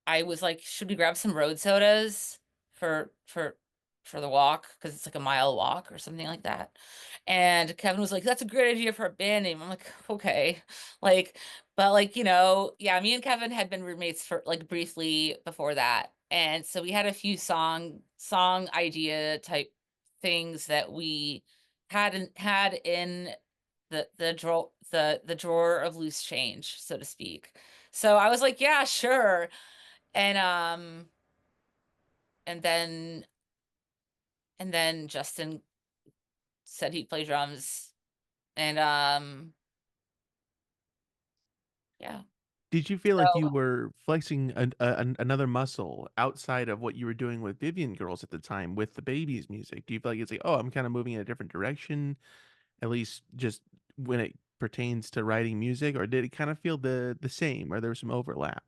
I was like, should we grab some road sodas for the walk? Because it's like a mile walk or something like that. And Kevin was like, that's a great idea for a band name. I'm like, okay. Like, but like, yeah, me and Kevin had been roommates for like briefly before that. And so we had a few song idea type things that we had in the drawer of loose change, so to speak. So I was like, yeah, sure. And and then and then Justin said he'd play drums and yeah. Did you feel like you So were flexing another muscle outside of what you were doing with Vivian Girls at the time with the babies music? Do you feel like it's like, oh, I'm kind of moving in a different direction, at least just when it pertains to writing music, or did it kind of feel the same, or there was some overlap?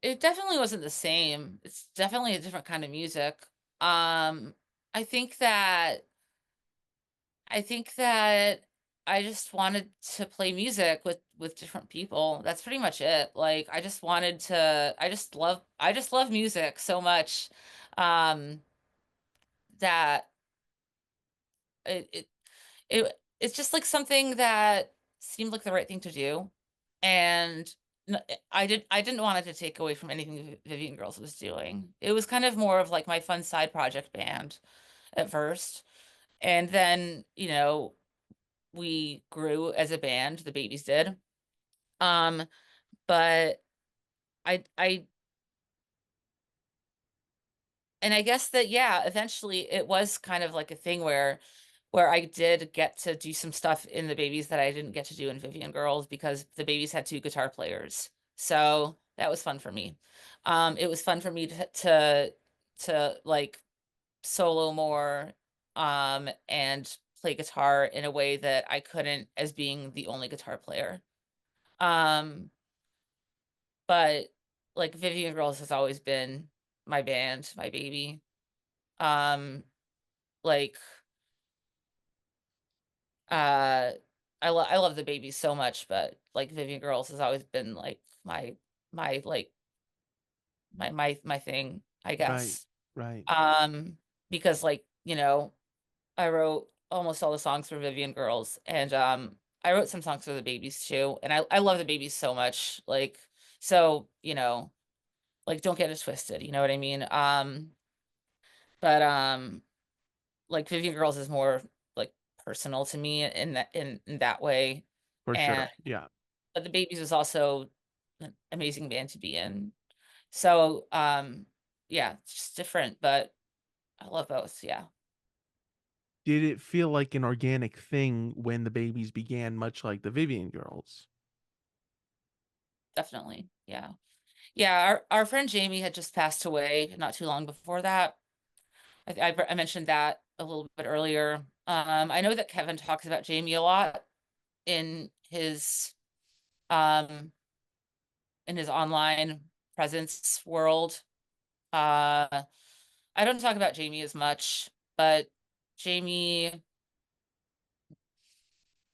It definitely wasn't the same. It's definitely a different kind of music. Um, I think that I think that I just wanted to play music with different people. That's pretty much it. Like I just love music so much um that it it it's just like something that seemed like the right thing to do. And I didn't want it to take away from anything Vivian Girls was doing. It was kind of more of like my fun side project band at first. And then, we grew as a band, the babies did. Um, but I and I guess that, yeah, eventually it was kind of like a thing where I did get to do some stuff in the babies that I didn't get to do in Vivian Girls because the babies had two guitar players. So that was fun for me. It was fun for me to like solo more and play guitar in a way that I couldn't as being the only guitar player. Um, but like Vivian Girls has always been my band, my baby. Um, like uh I love the babies so much, but like Vivian Girls has always been like my like my thing, I Right, guess. right. Um, because like, I wrote almost all the songs for Vivian Girls, and I wrote some songs for the babies too, and I love the babies so much. Like, so, like don't get it twisted, you know what I mean? But like Vivian Girls is more like personal to me in that way. For And sure, yeah. but the babies was also an amazing band to be in. So yeah, it's just different, but I love both, yeah. Did it feel like an organic thing when the babies began, much like the Vivian Girls? Definitely. Yeah. Yeah, our friend Jamie had just passed away not too long before that. I mentioned that a little bit earlier. I know that Kevin talks about Jamie a lot in um his online presence world. Uh, I don't talk about Jamie as much, but Jamie,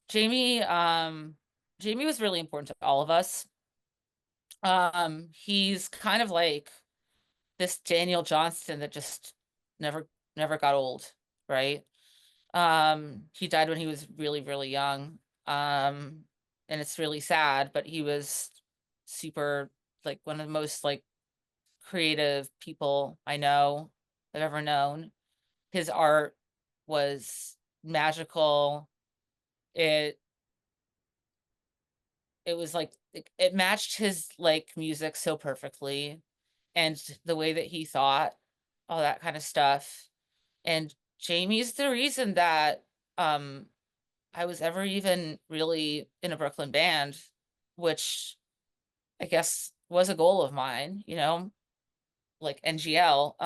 Jamie, um, Jamie was really important to all of us. He's kind of like this Daniel Johnston that just never, never got old, right? He died when he was really, really young. And it's really sad, but he was super, like one of the most like creative people I know, I've ever known. His art was magical. It it was like it matched his like music so perfectly, and the way that he thought, all that kind of stuff. And Jamie's the reason that um I was ever even really in a Brooklyn band, which I guess was a goal of mine, like NGL.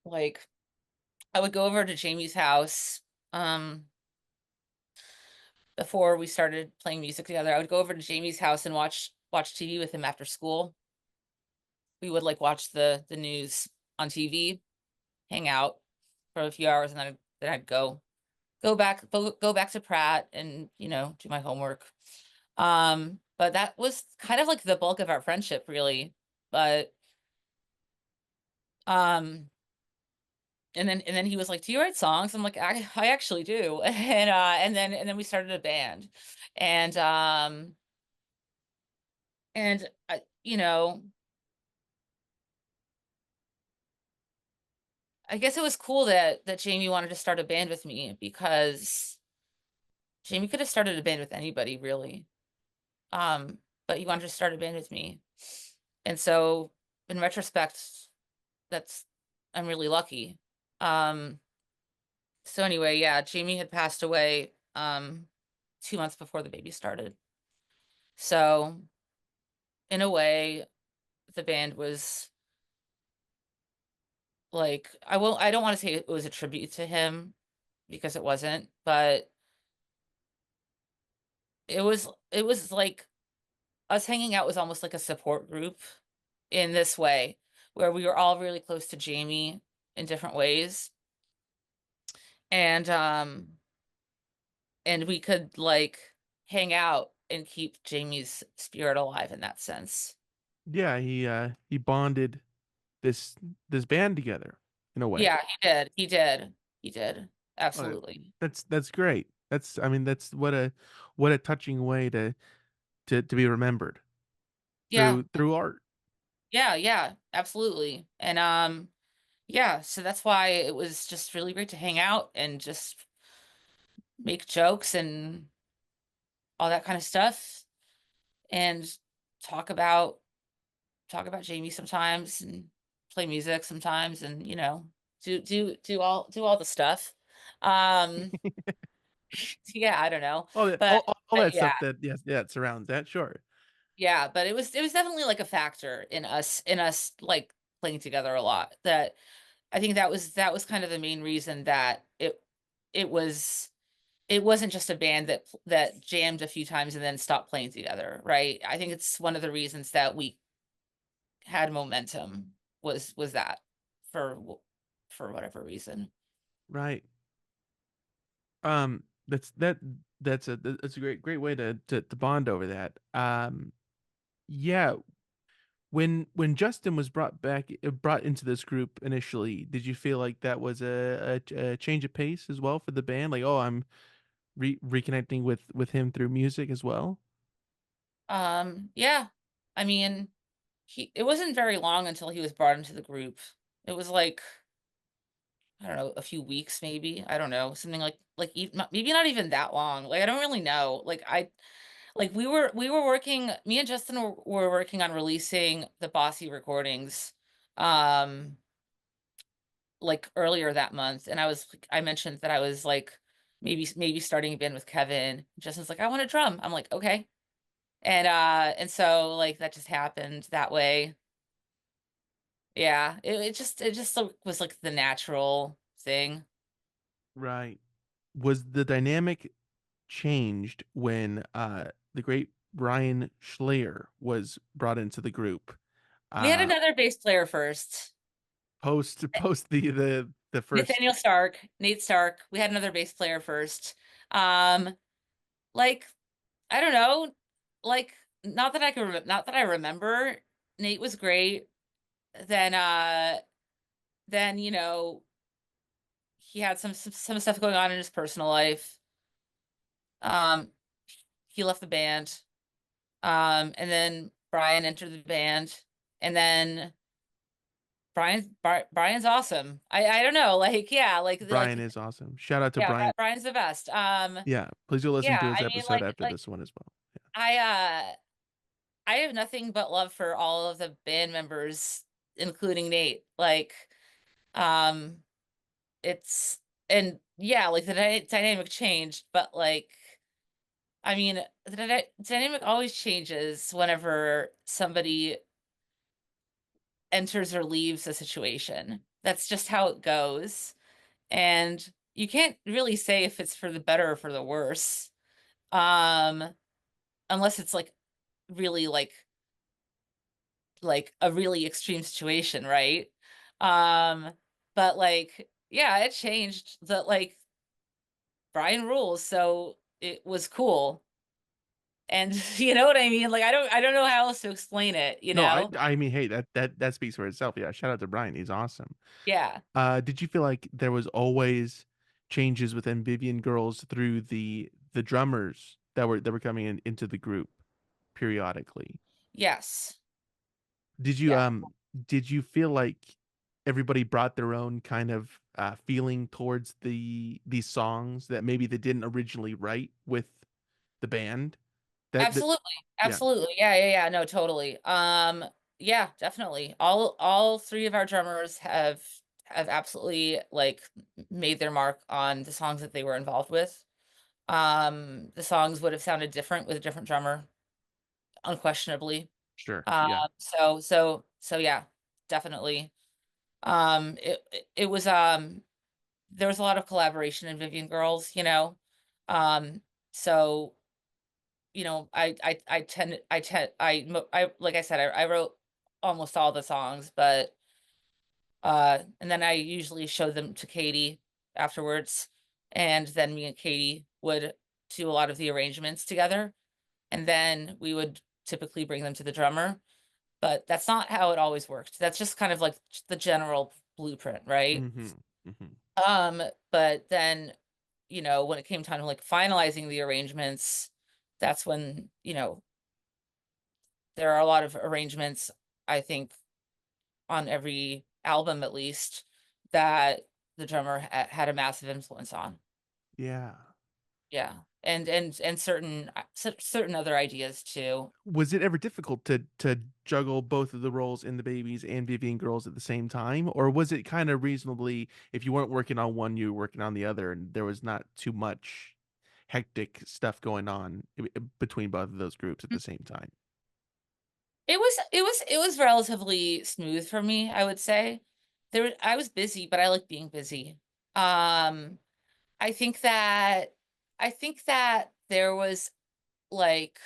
Like I would go over to Jamie's house um before we started playing music together. I would go over to Jamie's house and watch TV with him after school. We would like watch the news on TV, hang out for a few hours, and then I'd go back to Pratt and do my homework. But that was kind of like the bulk of our friendship, really. But um, and then he was like, "Do you write songs?" I'm like, I actually do." And then we started a band, and I guess it was cool that Jamie wanted to start a band with me because Jamie could have started a band with anybody, really. But he wanted to start a band with me. And so in retrospect, that's I'm really lucky. Um, so anyway, yeah, Jamie had passed away 2 months before the baby started. So in a way, the band was like I don't want to say it was a tribute to him because it wasn't, but it was like us hanging out was almost like a support group in this way, where we were all really close to Jamie in different ways, and, and we could, like, hang out and keep Jamie's spirit alive in that sense. Yeah, he bonded this this band together in a way. Yeah, he did, he did, Oh, absolutely. that's great. That's I mean, that's what a touching way to be remembered Yeah, through art. yeah, yeah, absolutely, and, yeah, so that's why it was just really great to hang out and just make jokes and all that kind of stuff, and talk about talk about Jamie sometimes and play music sometimes and, do all the stuff. Um, yeah, I don't know. All that But all that yeah, stuff that yes, yeah, it surrounds that, sure. yeah, but it was definitely like a factor in us like playing together a lot. That I think that was kind of the main reason that it was it wasn't just a band that jammed a few times and then stopped playing together, right? I think it's one of the reasons that we had momentum was that for for whatever reason. Right. That's that's a great way to bond over that. Yeah, when Justin was brought into this group initially, did you feel like that was a change of pace as well for the band? Like, oh, I'm reconnecting with him through music as well? Yeah. I mean, he it wasn't very long until he was brought into the group. It was like, I don't know, a few weeks maybe. I don't know, something like maybe not even that long. Like I don't really know. Like we were working me and Justin were working on releasing the Bossy recordings um like earlier that month, and I mentioned that I was like maybe starting a band with Kevin. Justin's like, "I want a drum." I'm like, "Okay." And so, like, that just happened that way. Yeah, it just was, like, the natural thing. Right. Was the dynamic changed when the great Brian Schleyer was brought into the group? We had Uh another bass player first, post the first Nathaniel Stark, Nate Stark. We had another bass player first. Um, like, I don't know, like, not that I remember, Nate was great. Then, then, he had some stuff going on in his personal life. Um, he left the band. And then Brian entered the band, and then Brian's awesome. I don't know, like, yeah, Brian is awesome. Shout out to yeah, Brian. Brian's the best. Yeah, please go listen to Yeah, his I mean, episode after this one as well. I uh I have nothing but love for all of the band members, including Nate. Um, it's and yeah, like the dynamic changed, but like, I mean, the dynamic always changes whenever somebody enters or leaves a situation. That's just how it goes. And you can't really say if it's for the better or for the worse. Um, unless it's like really like a really extreme situation, right? Um, but like, yeah, it changed that like Brian rules, so it was cool. And you know what I mean? Like I don't know how else to explain it, you No, know? I mean, hey, that speaks for itself. Yeah, shout out to Brian. He's awesome. Yeah. Did you feel like there was always changes within Vivian Girls through the drummers that were coming into the group periodically? Yes. Did you Yeah. did you feel like everybody brought their own kind of feeling towards these songs that maybe they didn't originally write with the band? That Absolutely. yeah, Absolutely. Yeah, yeah, yeah. No, totally. Yeah, definitely. All three of our drummers have absolutely like made their mark on the songs that they were involved with. The songs would have sounded different with a different drummer, unquestionably. sure. Yeah, So yeah, definitely. It was there was a lot of collaboration in Vivian Girls, you know. Um, so like I said, I wrote almost all the songs, but and then I usually show them to Katie afterwards, and then me and Katie would do a lot of the arrangements together, and then we would typically bring them to the drummer, but that's not how it always worked. That's just kind of like the general blueprint, right? Mhm, mhm. Um, but then, when it came time to like finalizing the arrangements, that's when, there are a lot of arrangements, I think, on every album at least, that the drummer had a massive influence on. Yeah. Yeah. And certain certain other ideas too. Was it ever difficult to juggle both of the roles in the Babies and Vivian Girls at the same time, or was it kind of reasonably if you weren't working on one, you were working on the other, and there was not too much hectic stuff going on between both of those groups at the same time? It was relatively smooth for me, I would say. I was busy, but I like being busy. Um, I think that I think that there was like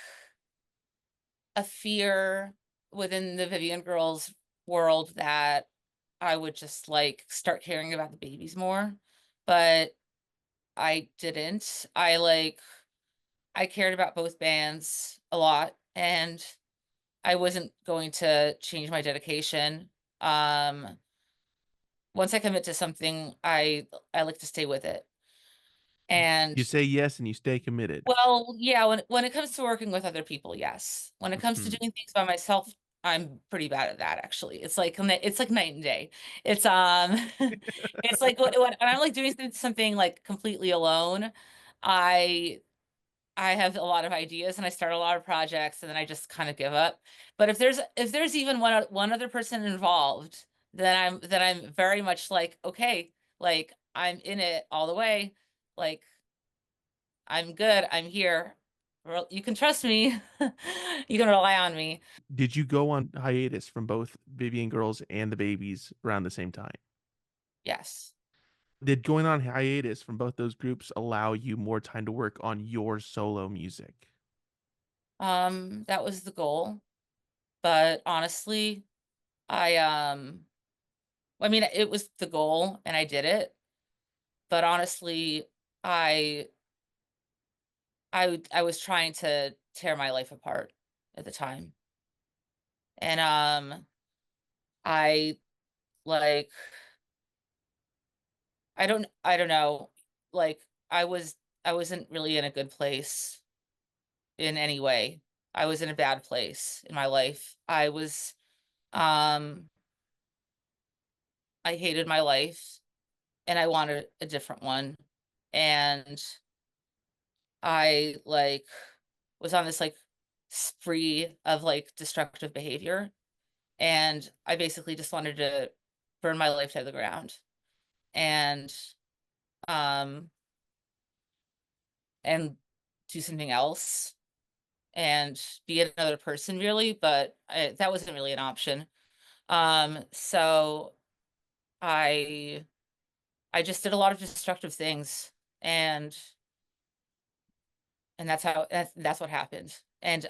a fear within the Vivian Girls world that I would just like start caring about the babies more, but I didn't. I cared about both bands a lot, and I wasn't going to change my dedication. Um, Once I commit to something, I like to stay with it. And You say yes and you stay committed. well, yeah, when it comes to working with other people, yes. When it comes to Mhm. doing things by myself, I'm pretty bad at that actually. It's like night and day. It's it's like when I'm like doing something like completely alone, I I have a lot of ideas and I start a lot of projects and then I just kind of give up. But if there's even one other person involved, then I'm very much like, okay, like I'm in it all the way. Like I'm good. I'm here. You can trust me. You can rely on me. Did you go on hiatus from both Vivian Girls and the Babies around the same time? Yes. Did going on hiatus from both those groups allow you more time to work on your solo music? That was the goal. But honestly, I I mean it was the goal and I did it. But honestly, I I was trying to tear my life apart at the time. And I like I don't know. Like I wasn't really in a good place in any way. I was in a bad place in my life. Um I hated my life and I wanted a different one. And I was on this like spree of like destructive behavior, and I basically just wanted to burn my life to the ground and um and do something else and be another person really, but that wasn't really an option. So I I just did a lot of destructive things, and that's what happened. And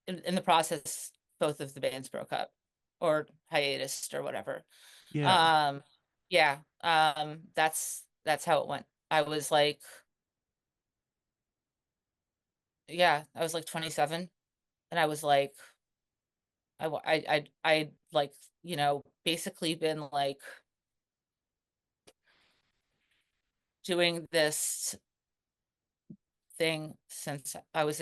in the process, both of the bands broke up or hiatus or whatever. Yeah. Um, yeah, that's how it went. I was like, yeah, I was like 27, and I was like, like, basically been like doing this thing since I was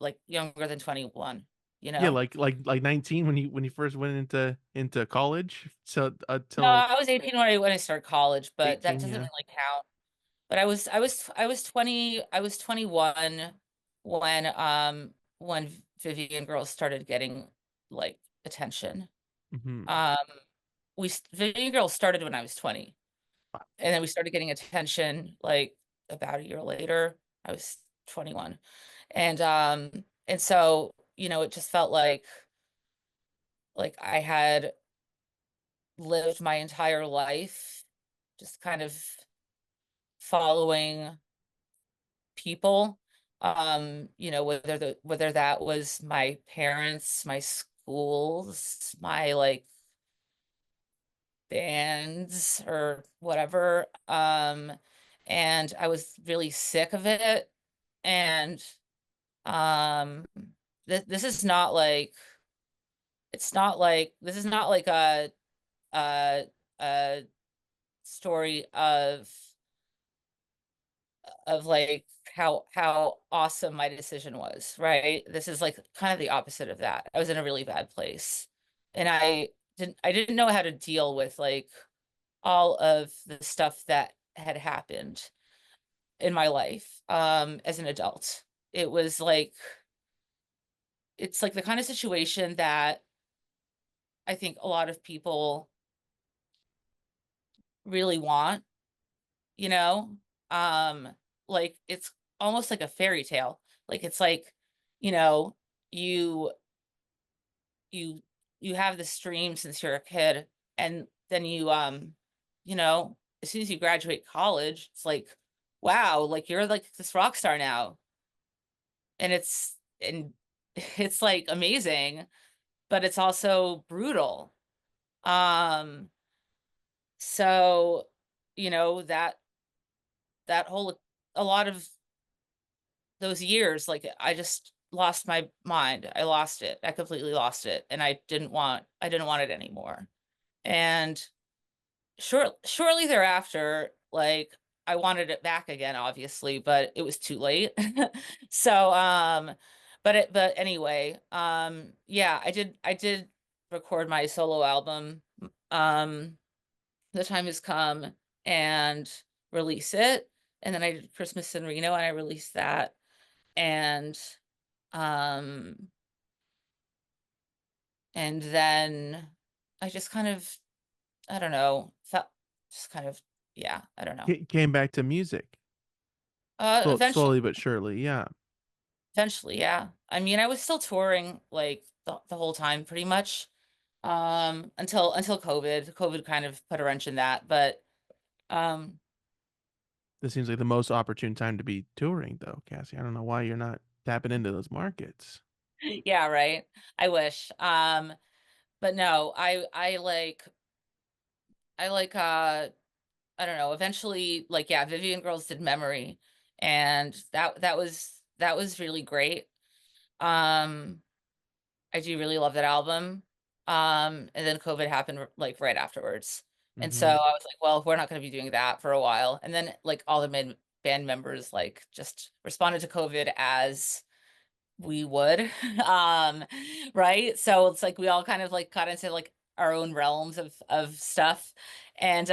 like younger than 21, you Yeah, know? like 19 when you first went into college. So No, till I was 18 when I started college, but that 18, doesn't yeah. really count. But I was 21 when Vivian Girls started getting like attention. Hmm. Um Vivian Girls started when I was 20, and then we started getting attention like about a year later. I was 21. And so, it just felt like I had lived my entire life just kind of following people whether that was my parents, my schools, my like bands or whatever. And I was really sick of it. And um this is not like this is not like a a story of like how awesome my decision was, right? This is like kind of the opposite of that. I was in a really bad place. And I didn't know how to deal with like all of the stuff that had happened in my life as an adult. It was like it's like the kind of situation that I think a lot of people really want, you know? Um, like it's almost like a fairy tale. Like it's like, you know, you you you have this dream since you're a kid, and then as soon as you graduate college, it's like, wow, like you're like this rock star now. And it's like amazing, but it's also brutal. Um, so that whole a lot of those years, like I just lost my mind. I lost it. I completely lost it. And I didn't want it anymore. And shortly thereafter, like I wanted it back again, obviously, but it was too late. So but anyway, yeah, I did record my solo album. Um the time has come, and release it. And then I did Christmas in Reno and I released that. And um and then I just kind of, I don't know, felt just kind of, yeah, I don't know. Came back to music. Eventually, Slowly but surely, yeah. eventually, yeah. I mean, I was still touring like the whole time pretty much. Until COVID. COVID kind of put a wrench in that, but um This seems like the most opportune time to be touring, though, Cassie. I don't know why you're not tapping into those markets. yeah, right. I wish. But no, I like I don't know, eventually like yeah, Vivian Girls did Memory, and that was really great. Um I do really love that album. And then COVID happened like right afterwards. And so Hmm. I was like, well, we're not going to be doing that for a while. And then like all the band members like just responded to COVID as we would. Um, right? So it's like we all kind of like got into like our own realms of stuff. And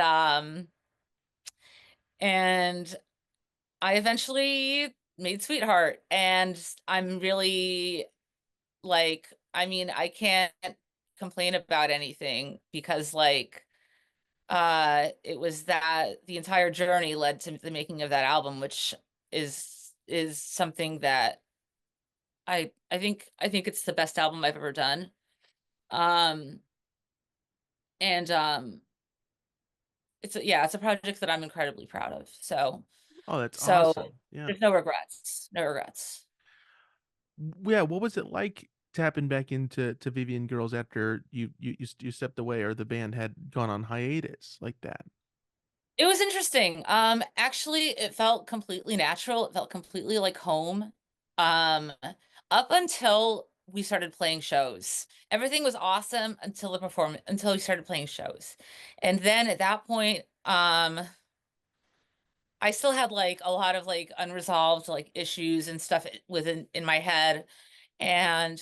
and I eventually made Sweetheart, and I'm really like, I mean, I can't complain about anything because like it was that the entire journey led to the making of that album, which is something that I think it's the best album I've ever done. Um and it's a project that I'm incredibly proud of. Oh, that's So awesome. Yeah. there's no regrets. No regrets. Yeah, what was it like tapping back into Vivian Girls after you stepped away or the band had gone on hiatus like that? It was interesting. Actually, it felt completely natural. It felt completely like home. Um, up until we started playing shows. Everything was awesome until we started playing shows. And then at that point, I still had like a lot of like unresolved like issues and stuff within in my head. And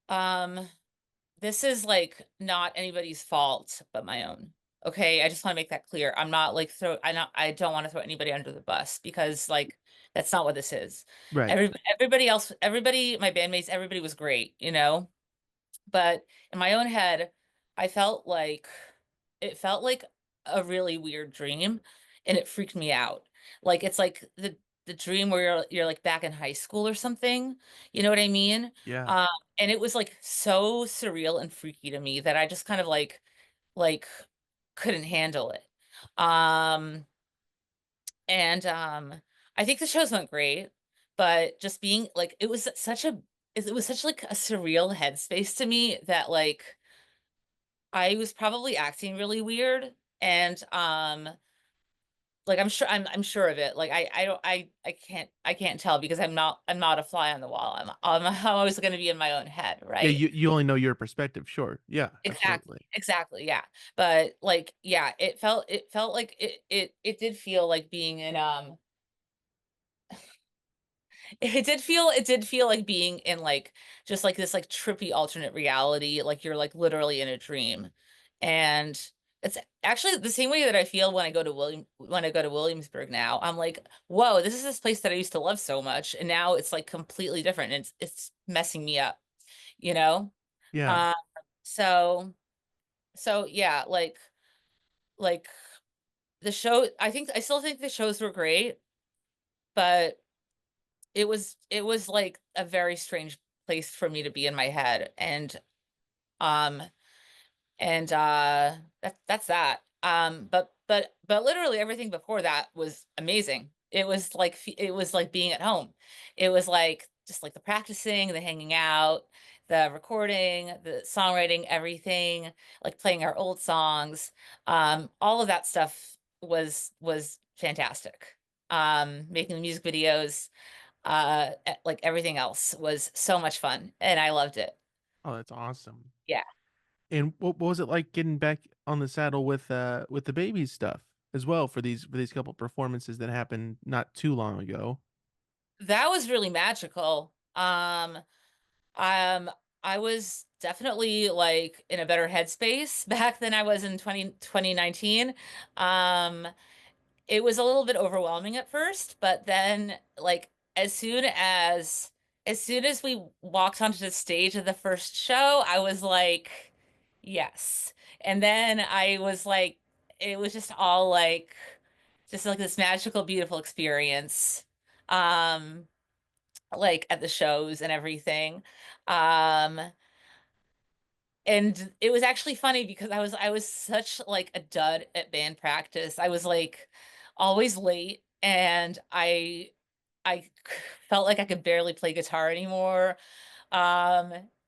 um this is like not anybody's fault but my own. Okay, I just want to make that clear. I'm not like I don't want to throw anybody under the bus because like that's not what this is. Right. Everybody else, everybody, my bandmates, everybody was great, but in my own head, I felt like a really weird dream, and it freaked me out. Like it's like the dream where you're like back in high school or something. You know what I mean? Yeah. Um, and it was like so surreal and freaky to me that I just kind of like couldn't handle it. Um, and I think the shows went great, but just being like it was such like a surreal headspace to me that like I was probably acting really weird and like I'm sure of it. Like I don't I can't tell because I'm not a fly on the wall. I'm always going to be in my own head, Yeah, right? you only know your perspective, sure. Yeah, Exactly. absolutely. Exactly. Yeah. But like yeah, it felt like it did feel like being in it did feel like being in like just like this like trippy alternate reality, like you're like literally in a dream. And it's actually the same way that I feel when I go to Williamsburg now. I'm like, whoa, this is this place that I used to love so much, and now it's like completely different. It's messing me up, you know? Yeah. Um, so yeah, like the show, I still think the shows were great, but it was like a very strange place for me to be in my head. Um that's that. But literally everything before that was amazing. It was like being at home. It was like just like the practicing, the hanging out, the recording, the songwriting, everything, like playing our old songs. All of that stuff was fantastic. Making the music videos, like everything else was so much fun and I loved it. Oh, that's awesome. Yeah. And what was it like getting back on the saddle with the baby stuff as well for these couple performances that happened not too long ago? That was really magical. Um, I was definitely like in a better headspace back than I was in 2019. Um, it was a little bit overwhelming at first, but then like as soon as we walked onto the stage of the first show, I was like, yes. And then I was like, it was just like this magical, beautiful experience. Um, like at the shows and everything. Um, and it was actually funny because I was such like a dud at band practice. I was like always late and I felt like I could barely play guitar anymore.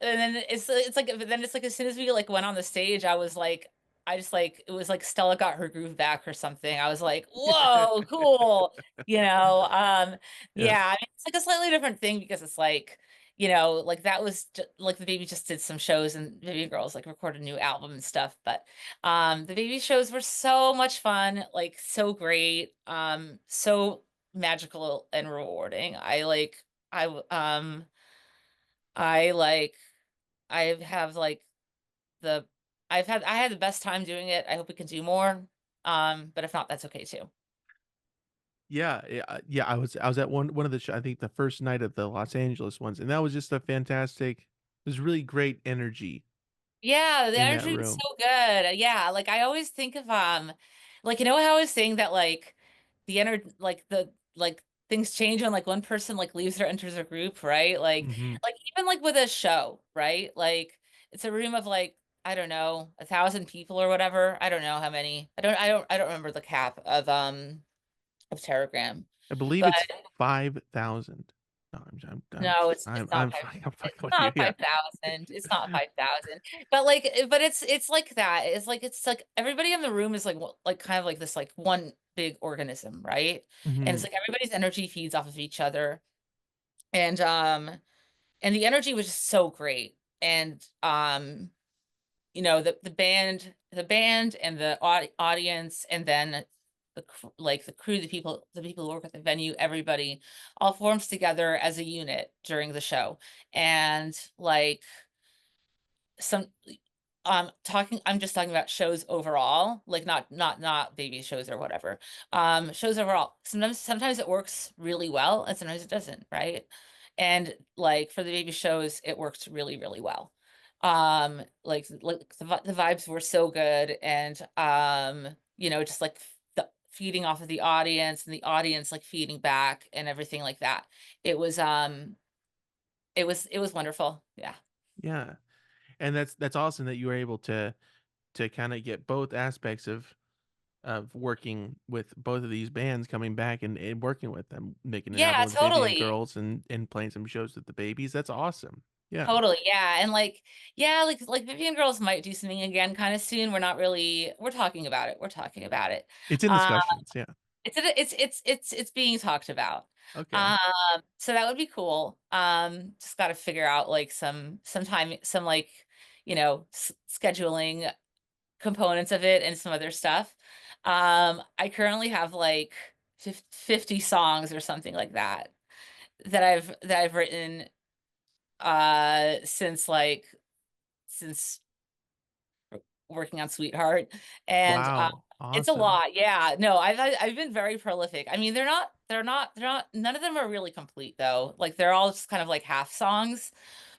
And then it's like but then it's like as soon as we like went on the stage, I was like I just like it was like Stella got her groove back or something. I was like, whoa, cool. You know, Yeah. yeah, I mean, it's like a slightly different thing because it's like, you know, like that was like the baby just did some shows and Vivian Girls like recorded a new album and stuff. But the baby shows were so much fun, like so great, so magical and rewarding. I I like I have like the I had the best time doing it. I hope we can do more. But if not, that's okay too. Yeah, yeah, I was at one of the I think the first night of the Los Angeles ones, and that was just a fantastic. It was really great energy Yeah, the in that energy was room. so good. Yeah, like I always think of like you know how I was saying that like the ener like the like things change when like one person like leaves or enters a group, right? Hmm. Like even like with a show, right? Like it's a room of like I don't know, 1,000 people or whatever. I don't know how many. I don't remember the cap of Teragram. I believe But it's 5,000. No, no, it's not I'm five. I'm fucking It's with you. not Yeah. 5,000. It's not 5,000. But it's like that. It's like everybody in the room is like like kind of like this like one big organism, right? And it's Hmm. like everybody's energy feeds off of each other. And and the energy was just so great. And you know, the band and the audience and then like the crew, the people who work at the venue, everybody all forms together as a unit during the show. And like some I'm just talking about shows overall, like not baby shows or whatever. Shows overall. Sometimes it works really well and sometimes it doesn't, right? And like for the baby shows, it works really, really well. Like the vibes were so good and you know, just like feeding off of the audience and the audience like feeding back and everything like that. It was it was wonderful. Yeah. Yeah. And that's awesome that you were able to kind of get both aspects of of working with both of these bands, coming back and working with them, making an Yeah, album with Vivian totally. Girls and playing some shows with the Babies. That's awesome. Yeah. Totally, yeah, and, like yeah, like, Vivian Girls might do something again kinda soon, we're talking about it, we're talking about it. It's in Um, discussions, yeah. it's being talked about. Okay. So that would be cool. Just gotta figure out, like, some time some, like, s scheduling components of it and some other stuff. I currently have, like, 50 songs or something like that, that I've written, since, like since working on Sweetheart, and, Wow, it's a awesome. lot, yeah, no, I've been very prolific. I mean, they're not none of them are really complete, though, like, they're all just kind of, like, half songs,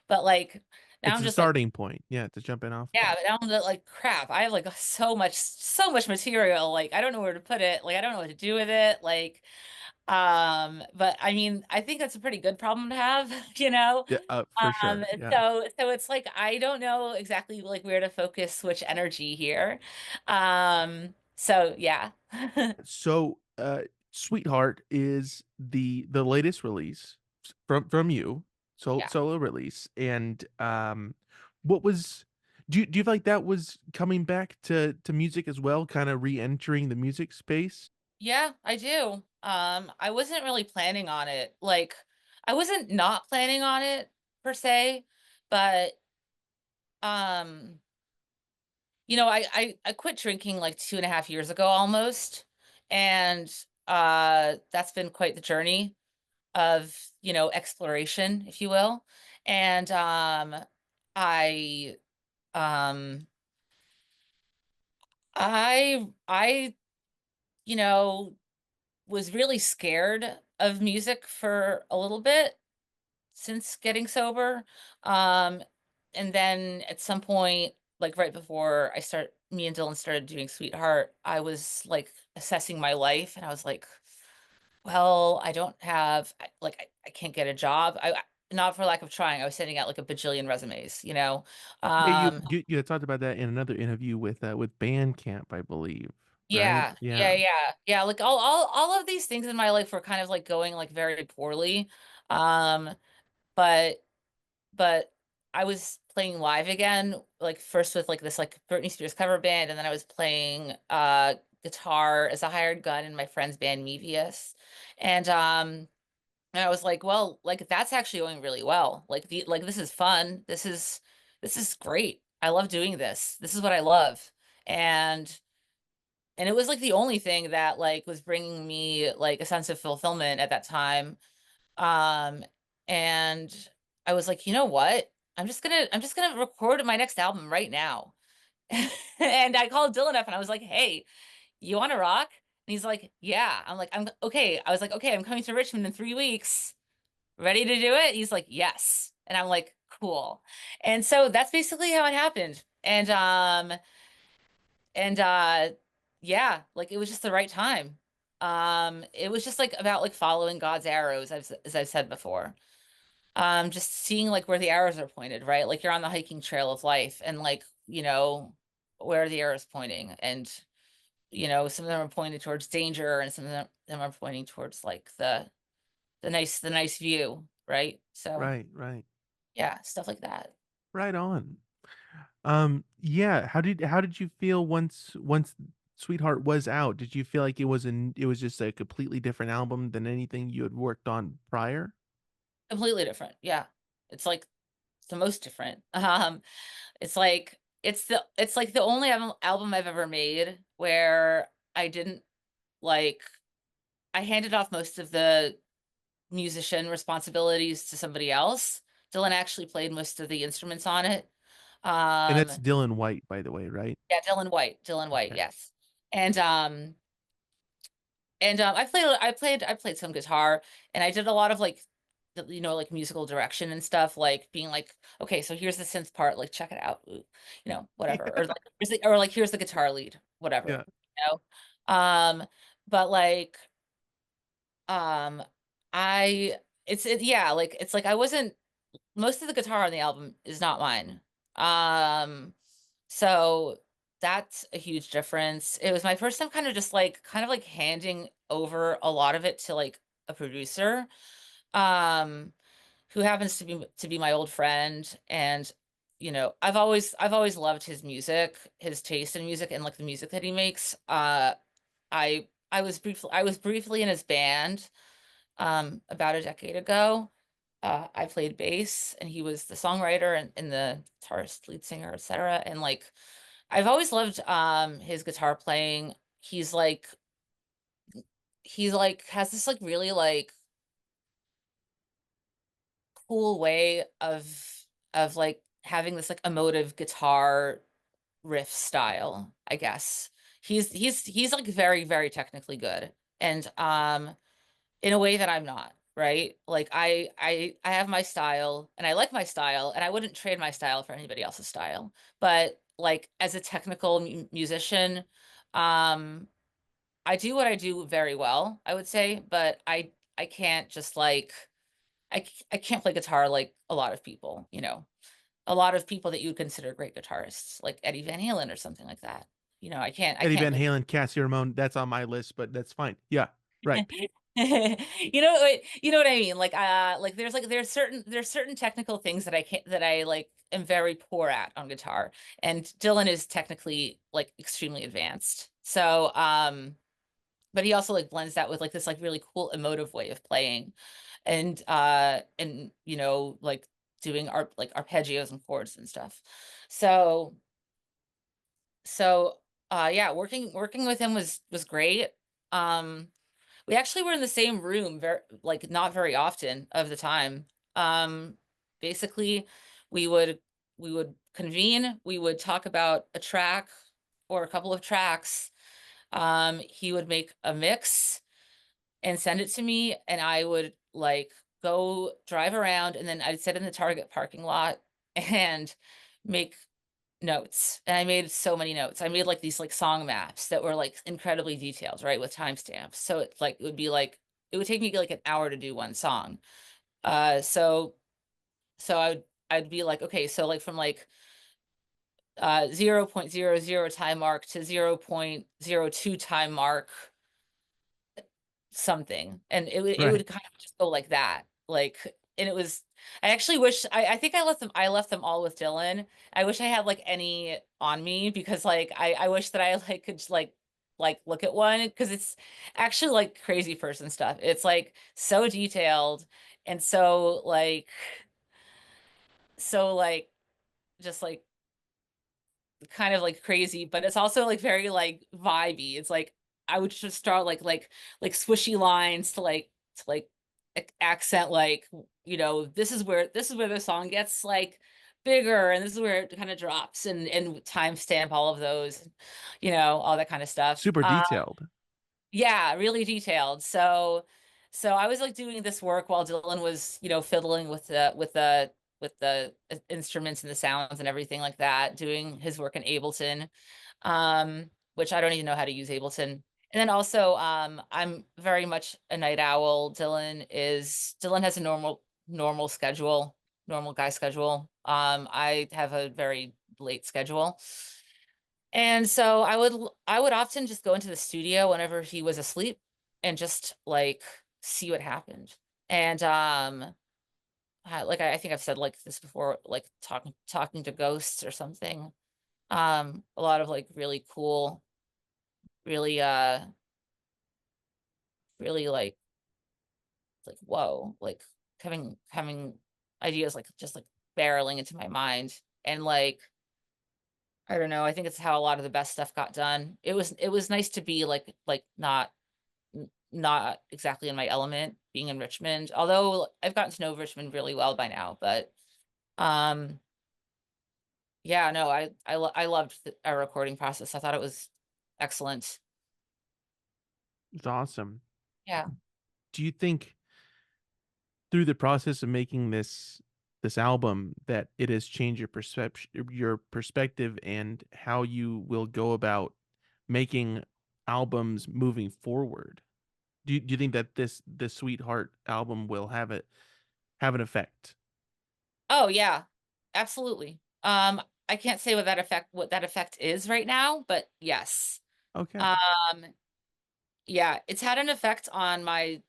but, like, now It's I'm a just like starting point, yeah, it's a jumping off yeah, point. but now I'm like, "Crap, I have, like, so much material, like, I don't know where to put it, like, I don't know what to do with it," like, but, I mean, I think that's a pretty good problem to have, you know? Yeah, for sure, yeah. So it's like I don't know exactly like where to focus which energy here. So yeah. So, Sweetheart is the latest release from you, Yeah. solo release, and, what was do you feel like that was coming back to music as well, kinda re-entering the music space? Yeah, I do. I wasn't really planning on it. Like I wasn't not planning on it per se, but um, I quit drinking like 2.5 years ago almost. And that's been quite the journey of, exploration, if you will. And I um I you know was really scared of music for a little bit since getting sober. Um and then at some point, like right before me and Dylan started doing Sweetheart, I was like assessing my life and I was like, well, I don't have I can't get a job. Not for lack of trying. I was sending out like a bajillion resumes, you know. Yeah, Um you had talked about that in another interview with Bandcamp, I believe, right? yeah, Yeah. yeah, yeah. Yeah, like all of these things in my life were kind of like going like very poorly. Um but but I was playing live again, like first with like this like Britney Spears cover band, and then I was playing guitar as a hired gun in my friend's band Mevius. And and I was like, well, like that's actually going really well. Like this is fun. This is great. I love doing this. This is what I love. And and it was like the only thing that like was bringing me like a sense of fulfillment at that time. Um and I was like, "You know what? I'm just going to record my next album right now." And I called Dylan up and I was like, "Hey, you want to rock?" And he's like, "Yeah." I'm like, "I'm okay." I was like, "Okay, I'm coming to Richmond in 3 weeks. Ready to do it?" He's like, "Yes." And I'm like, "Cool." And so that's basically how it happened. And yeah, like it was just the right time. It was just like about like following God's arrows, as I've said before. Just seeing like where the arrows are pointed, right? Like you're on the hiking trail of life and like, where are the arrows pointing? And some of them are pointed towards danger and some of them are pointing towards like the nice view, right? So Right, right. yeah, stuff like that. Right on. Yeah, how did you feel once Sweetheart was out? Did you feel like it was just a completely different album than anything you had worked on prior? Completely different. Yeah. It's like it's the most different. It's like the only album I've ever made where I didn't like I handed off most of the musician responsibilities to somebody else. Dylan actually played most of the instruments on it. And Um, that's Dylan White, by the way, right? yeah, Dylan White, Okay. yes. And I played some guitar and I did a lot of like like musical direction and stuff, like being like, okay, so here's the synth part, like check it out, ooh, whatever. Or Yeah. like or like here's the guitar lead, Yeah. whatever, you know. But like um I yeah, like it's like I wasn't most of the guitar on the album is not mine. Um so That's a huge difference. It was my first time kind of like handing over a lot of it to like a producer, um, who happens to be my old friend. And, I've always loved his music, his taste in music and like the music that he makes. I was briefly in his band, about a decade ago. I played bass and he was the songwriter and the guitarist, lead singer, etc. And like I've always loved his guitar playing. He's like has this like really like cool way of like having this like emotive guitar riff style, I guess. He's like very, very technically good. And in a way that I'm not, right? Like I have my style and I like my style and I wouldn't trade my style for anybody else's style. But like as a technical musician, um I do what I do very well, I would say, but I can't just like I can't play guitar like a lot of people, a lot of people that you would consider great guitarists, like Eddie Van Halen or something like that. I Eddie can't Van play. Halen, Cassie Ramone, that's on my list, but that's fine. Yeah, right. You know what I mean? Like there's certain technical things that I can't that I like am very poor at on guitar. And Dylan is technically like extremely advanced. So, but he also like blends that with like this like really cool emotive way of playing. And like doing like arpeggios and chords and stuff. So yeah, working with him was great. Um we actually were in the same room very like not very often of the time. Um Basically we would convene, we would talk about a track or a couple of tracks. He would make a mix and send it to me, and I would like go drive around, and then I'd sit in the Target parking lot and make notes. And I made so many notes. I made like these like song maps that were like incredibly detailed, right, with timestamps. So it would be like it would take me like an hour to do one song. So I'd be like, okay, so like from like 0.00 time mark to 0.02 time mark something. And it Right. would kind of just go like that. Like, and it was, I actually wish, I think I left them all with Dylan. I wish I had like any on me because like, I wish that I like could just, like look at one because it's actually like crazy person stuff. It's like so detailed and so like, just like kind of like crazy, but it's also like very like vibey. It's like I would just start like swishy lines to like accent like this is where the song gets like bigger and this is where it kind of drops and timestamp all of those, all that kind of stuff. Super detailed. Yeah, really detailed. So I was like doing this work while Dylan was, fiddling with the instruments and the sounds and everything like that, doing his work in Ableton, which I don't even know how to use Ableton. And then also, I'm very much a night owl. Dylan has a normal schedule, normal guy schedule. I have a very late schedule. And so I would often just go into the studio whenever he was asleep and just like see what happened. And like I think I've said like this before, like talking to ghosts or something. A lot of like really cool, really really like whoa, like having ideas like just like barreling into my mind. And like I don't know, I think it's how a lot of the best stuff got done. It was nice to be like not exactly in my element being in Richmond, although I've gotten to know Richmond really well by now. But um yeah, no, I loved our recording process. I thought it was excellent. It's awesome. Yeah. Do you think through the process of making this album that it has changed your perspective and how you will go about making albums moving forward? Do you think that this Sweetheart album will have an effect? Oh yeah, absolutely. I can't say what that effect is right now, but yes. Okay. Um, yeah, it's had an effect on my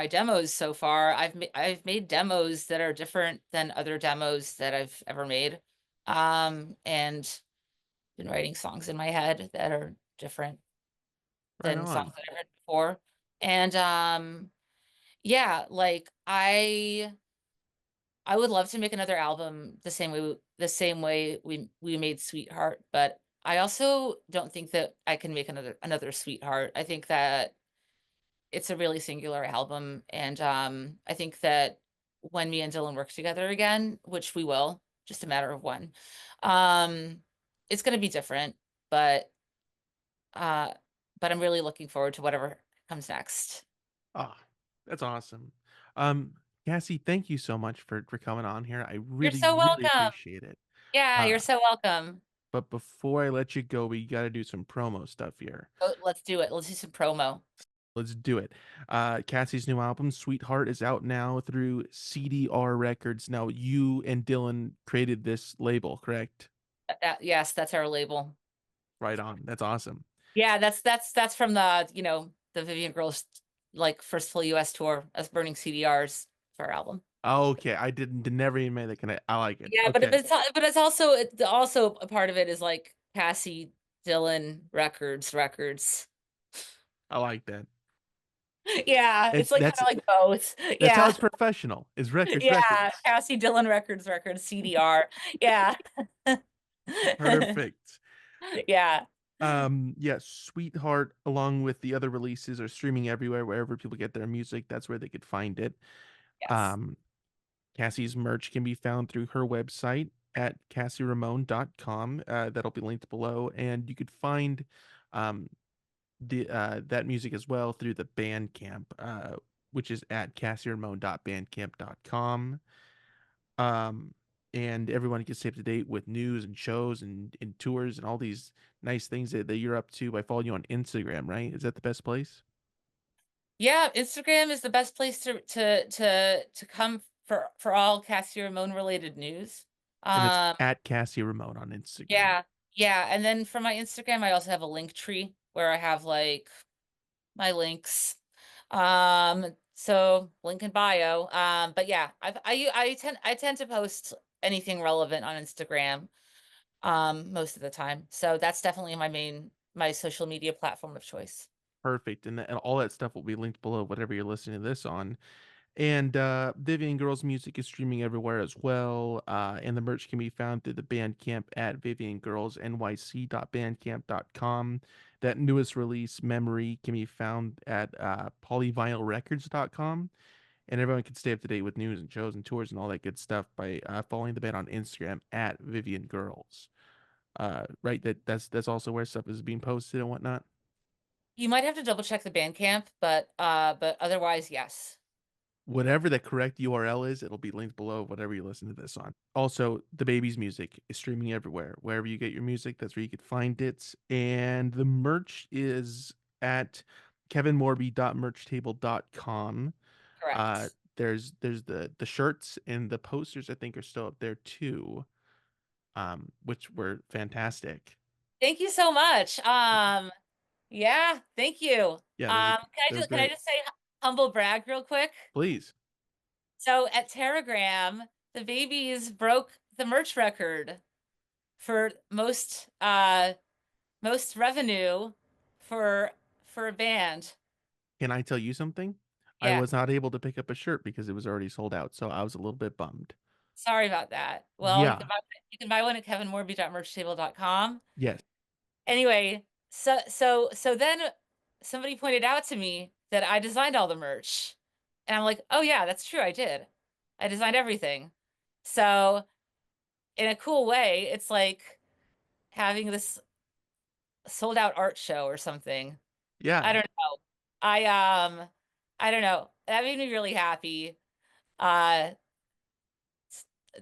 demos so far. I've made demos that are different than other demos that I've ever made. And been writing songs in my head that are different Right than songs on. that I've written before. And yeah, like I would love to make another album the same way we made Sweetheart, but I also don't think that I can make another Sweetheart. I think that it's a really singular album, and I think that when me and Dylan work together again, which we will, just a matter of when, um, it's going to be different, but uh, but I'm really looking forward to whatever comes next. Ah, that's awesome. Um, Cassie, thank you so much for coming on here. I You're really, so really welcome. appreciate it. Yeah, you're Uh, so welcome. but before I let you go, we got to do some promo stuff here. Oh, let's do it. Let's do some promo. Let's do it. Cassie's new album, Sweetheart, is out now through CDR Records. Now, you and Dylan created this label, correct? Yes, that's our label. Right on. That's awesome. Yeah, that's from the, the Vivian Girls like first full US tour as Burning CDRs for our album. Okay, I didn't never even made that connect. I like it. Yeah, Okay, but it's also a part of it is like Cassie Dylan records. I like that. Yeah, it's It's like kind of like both. that's how Yeah. it's professional. Is Yeah, records. Cassie Dylan records CDR. Yeah. Perfect. Yeah. Yeah, Sweetheart, along with the other releases, are streaming everywhere, wherever people get their music. That's where they could find it. Yes. Um, Cassie's merch can be found through her website at cassieramone.com. That'll be linked below. And you could find um, that music as well through the Bandcamp, which is at cassieramone.bandcamp.com. Um, and everyone can stay up to date with news and shows and tours and all these nice things that you're up to by following you on Instagram, right? Is that the best place? Yeah, Instagram is the best place to come for all Cassie Ramone related news. And it's Um, at Cassie Ramone on Instagram. yeah, yeah, and then for my Instagram, I also have a link tree where I have like my links. So link in bio. But yeah, I tend to post anything relevant on Instagram most of the time. So that's definitely my social media platform of choice. Perfect. And all that stuff will be linked below, whatever you're listening to this on. And Vivian Girls music is streaming everywhere as well. And the merch can be found through the Bandcamp at viviangirlsnyc.bandcamp.com. That newest release, Memory, can be found at polyvinylrecords.com. And everyone can stay up to date with news and shows and tours and all that good stuff by following the band on Instagram at Vivian Girls. Right, that's also where stuff is being posted and whatnot. You might have to double check the Bandcamp, but otherwise, yes. Whatever the correct URL is, it'll be linked below whatever you listen to this on. Also, the baby's music is streaming everywhere. Wherever you get your music, that's where you could find it. And the merch is at kevinmorby.merchtable.com. Correct. There's the shirts and the posters I think are still up there too, which were fantastic. Thank you so much. Yeah, thank you. Yeah, those are Can I great. just say humble brag real quick? Please. So at Teragram, the babies broke the merch record for most revenue for for a band. Can I tell you something? I Yeah, was not able to pick up a shirt because it was already sold out, so I was a little bit bummed. sorry about that. Well, Yeah. you can buy one at kevinmorby.merchtable.com. Yes. Anyway, so then somebody pointed out to me that I designed all the merch. And I'm like, "Oh yeah, that's true, I did. I designed everything." So, in a cool way, it's like having this sold out art show or something. I Yeah. don't know. I I don't know. That made me really happy. Uh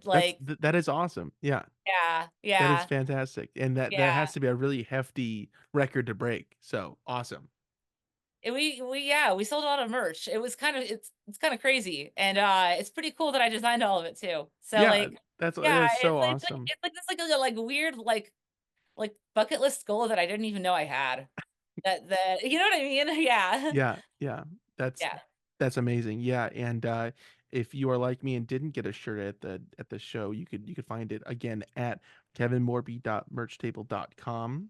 like That is awesome. Yeah. yeah, That is yeah, fantastic. And that yeah. has to be a really hefty record to break. So awesome. we yeah, we sold a lot of merch. It was kind of it's kind of crazy, and it's pretty cool that I designed all of it too. So Yeah, like, yeah, that's so it's like awesome. this like weird like bucket list goal that I didn't even know I had. That you know what I mean? Yeah, Yeah, yeah. That's yeah, that's amazing. Yeah, and, if you are like me and didn't get a shirt at the show, you could find it again at kevinmorby.merchtable.com.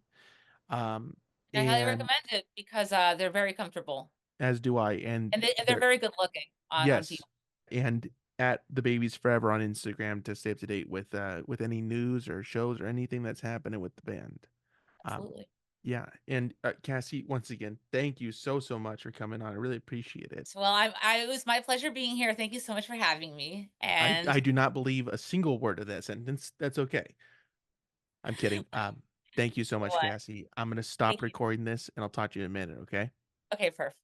I highly And recommend it because they're very comfortable as do I, and and they're there very good looking on yes, people. and at The Babies Forever on Instagram to stay up to date with any news or shows or anything that's happening with the band. Um, Absolutely. yeah, and, Cassie, once again, thank you so, so much for coming on. I really appreciate it. So, well, it was my pleasure being here. Thank you so much for having me. I And do not believe a single word of that sentence. That's okay. I'm kidding. Thank you so much, what? Cassie. I'm gonna stop Thank you. recording this, and I'll talk to you in a minute, okay? Okay, perfect.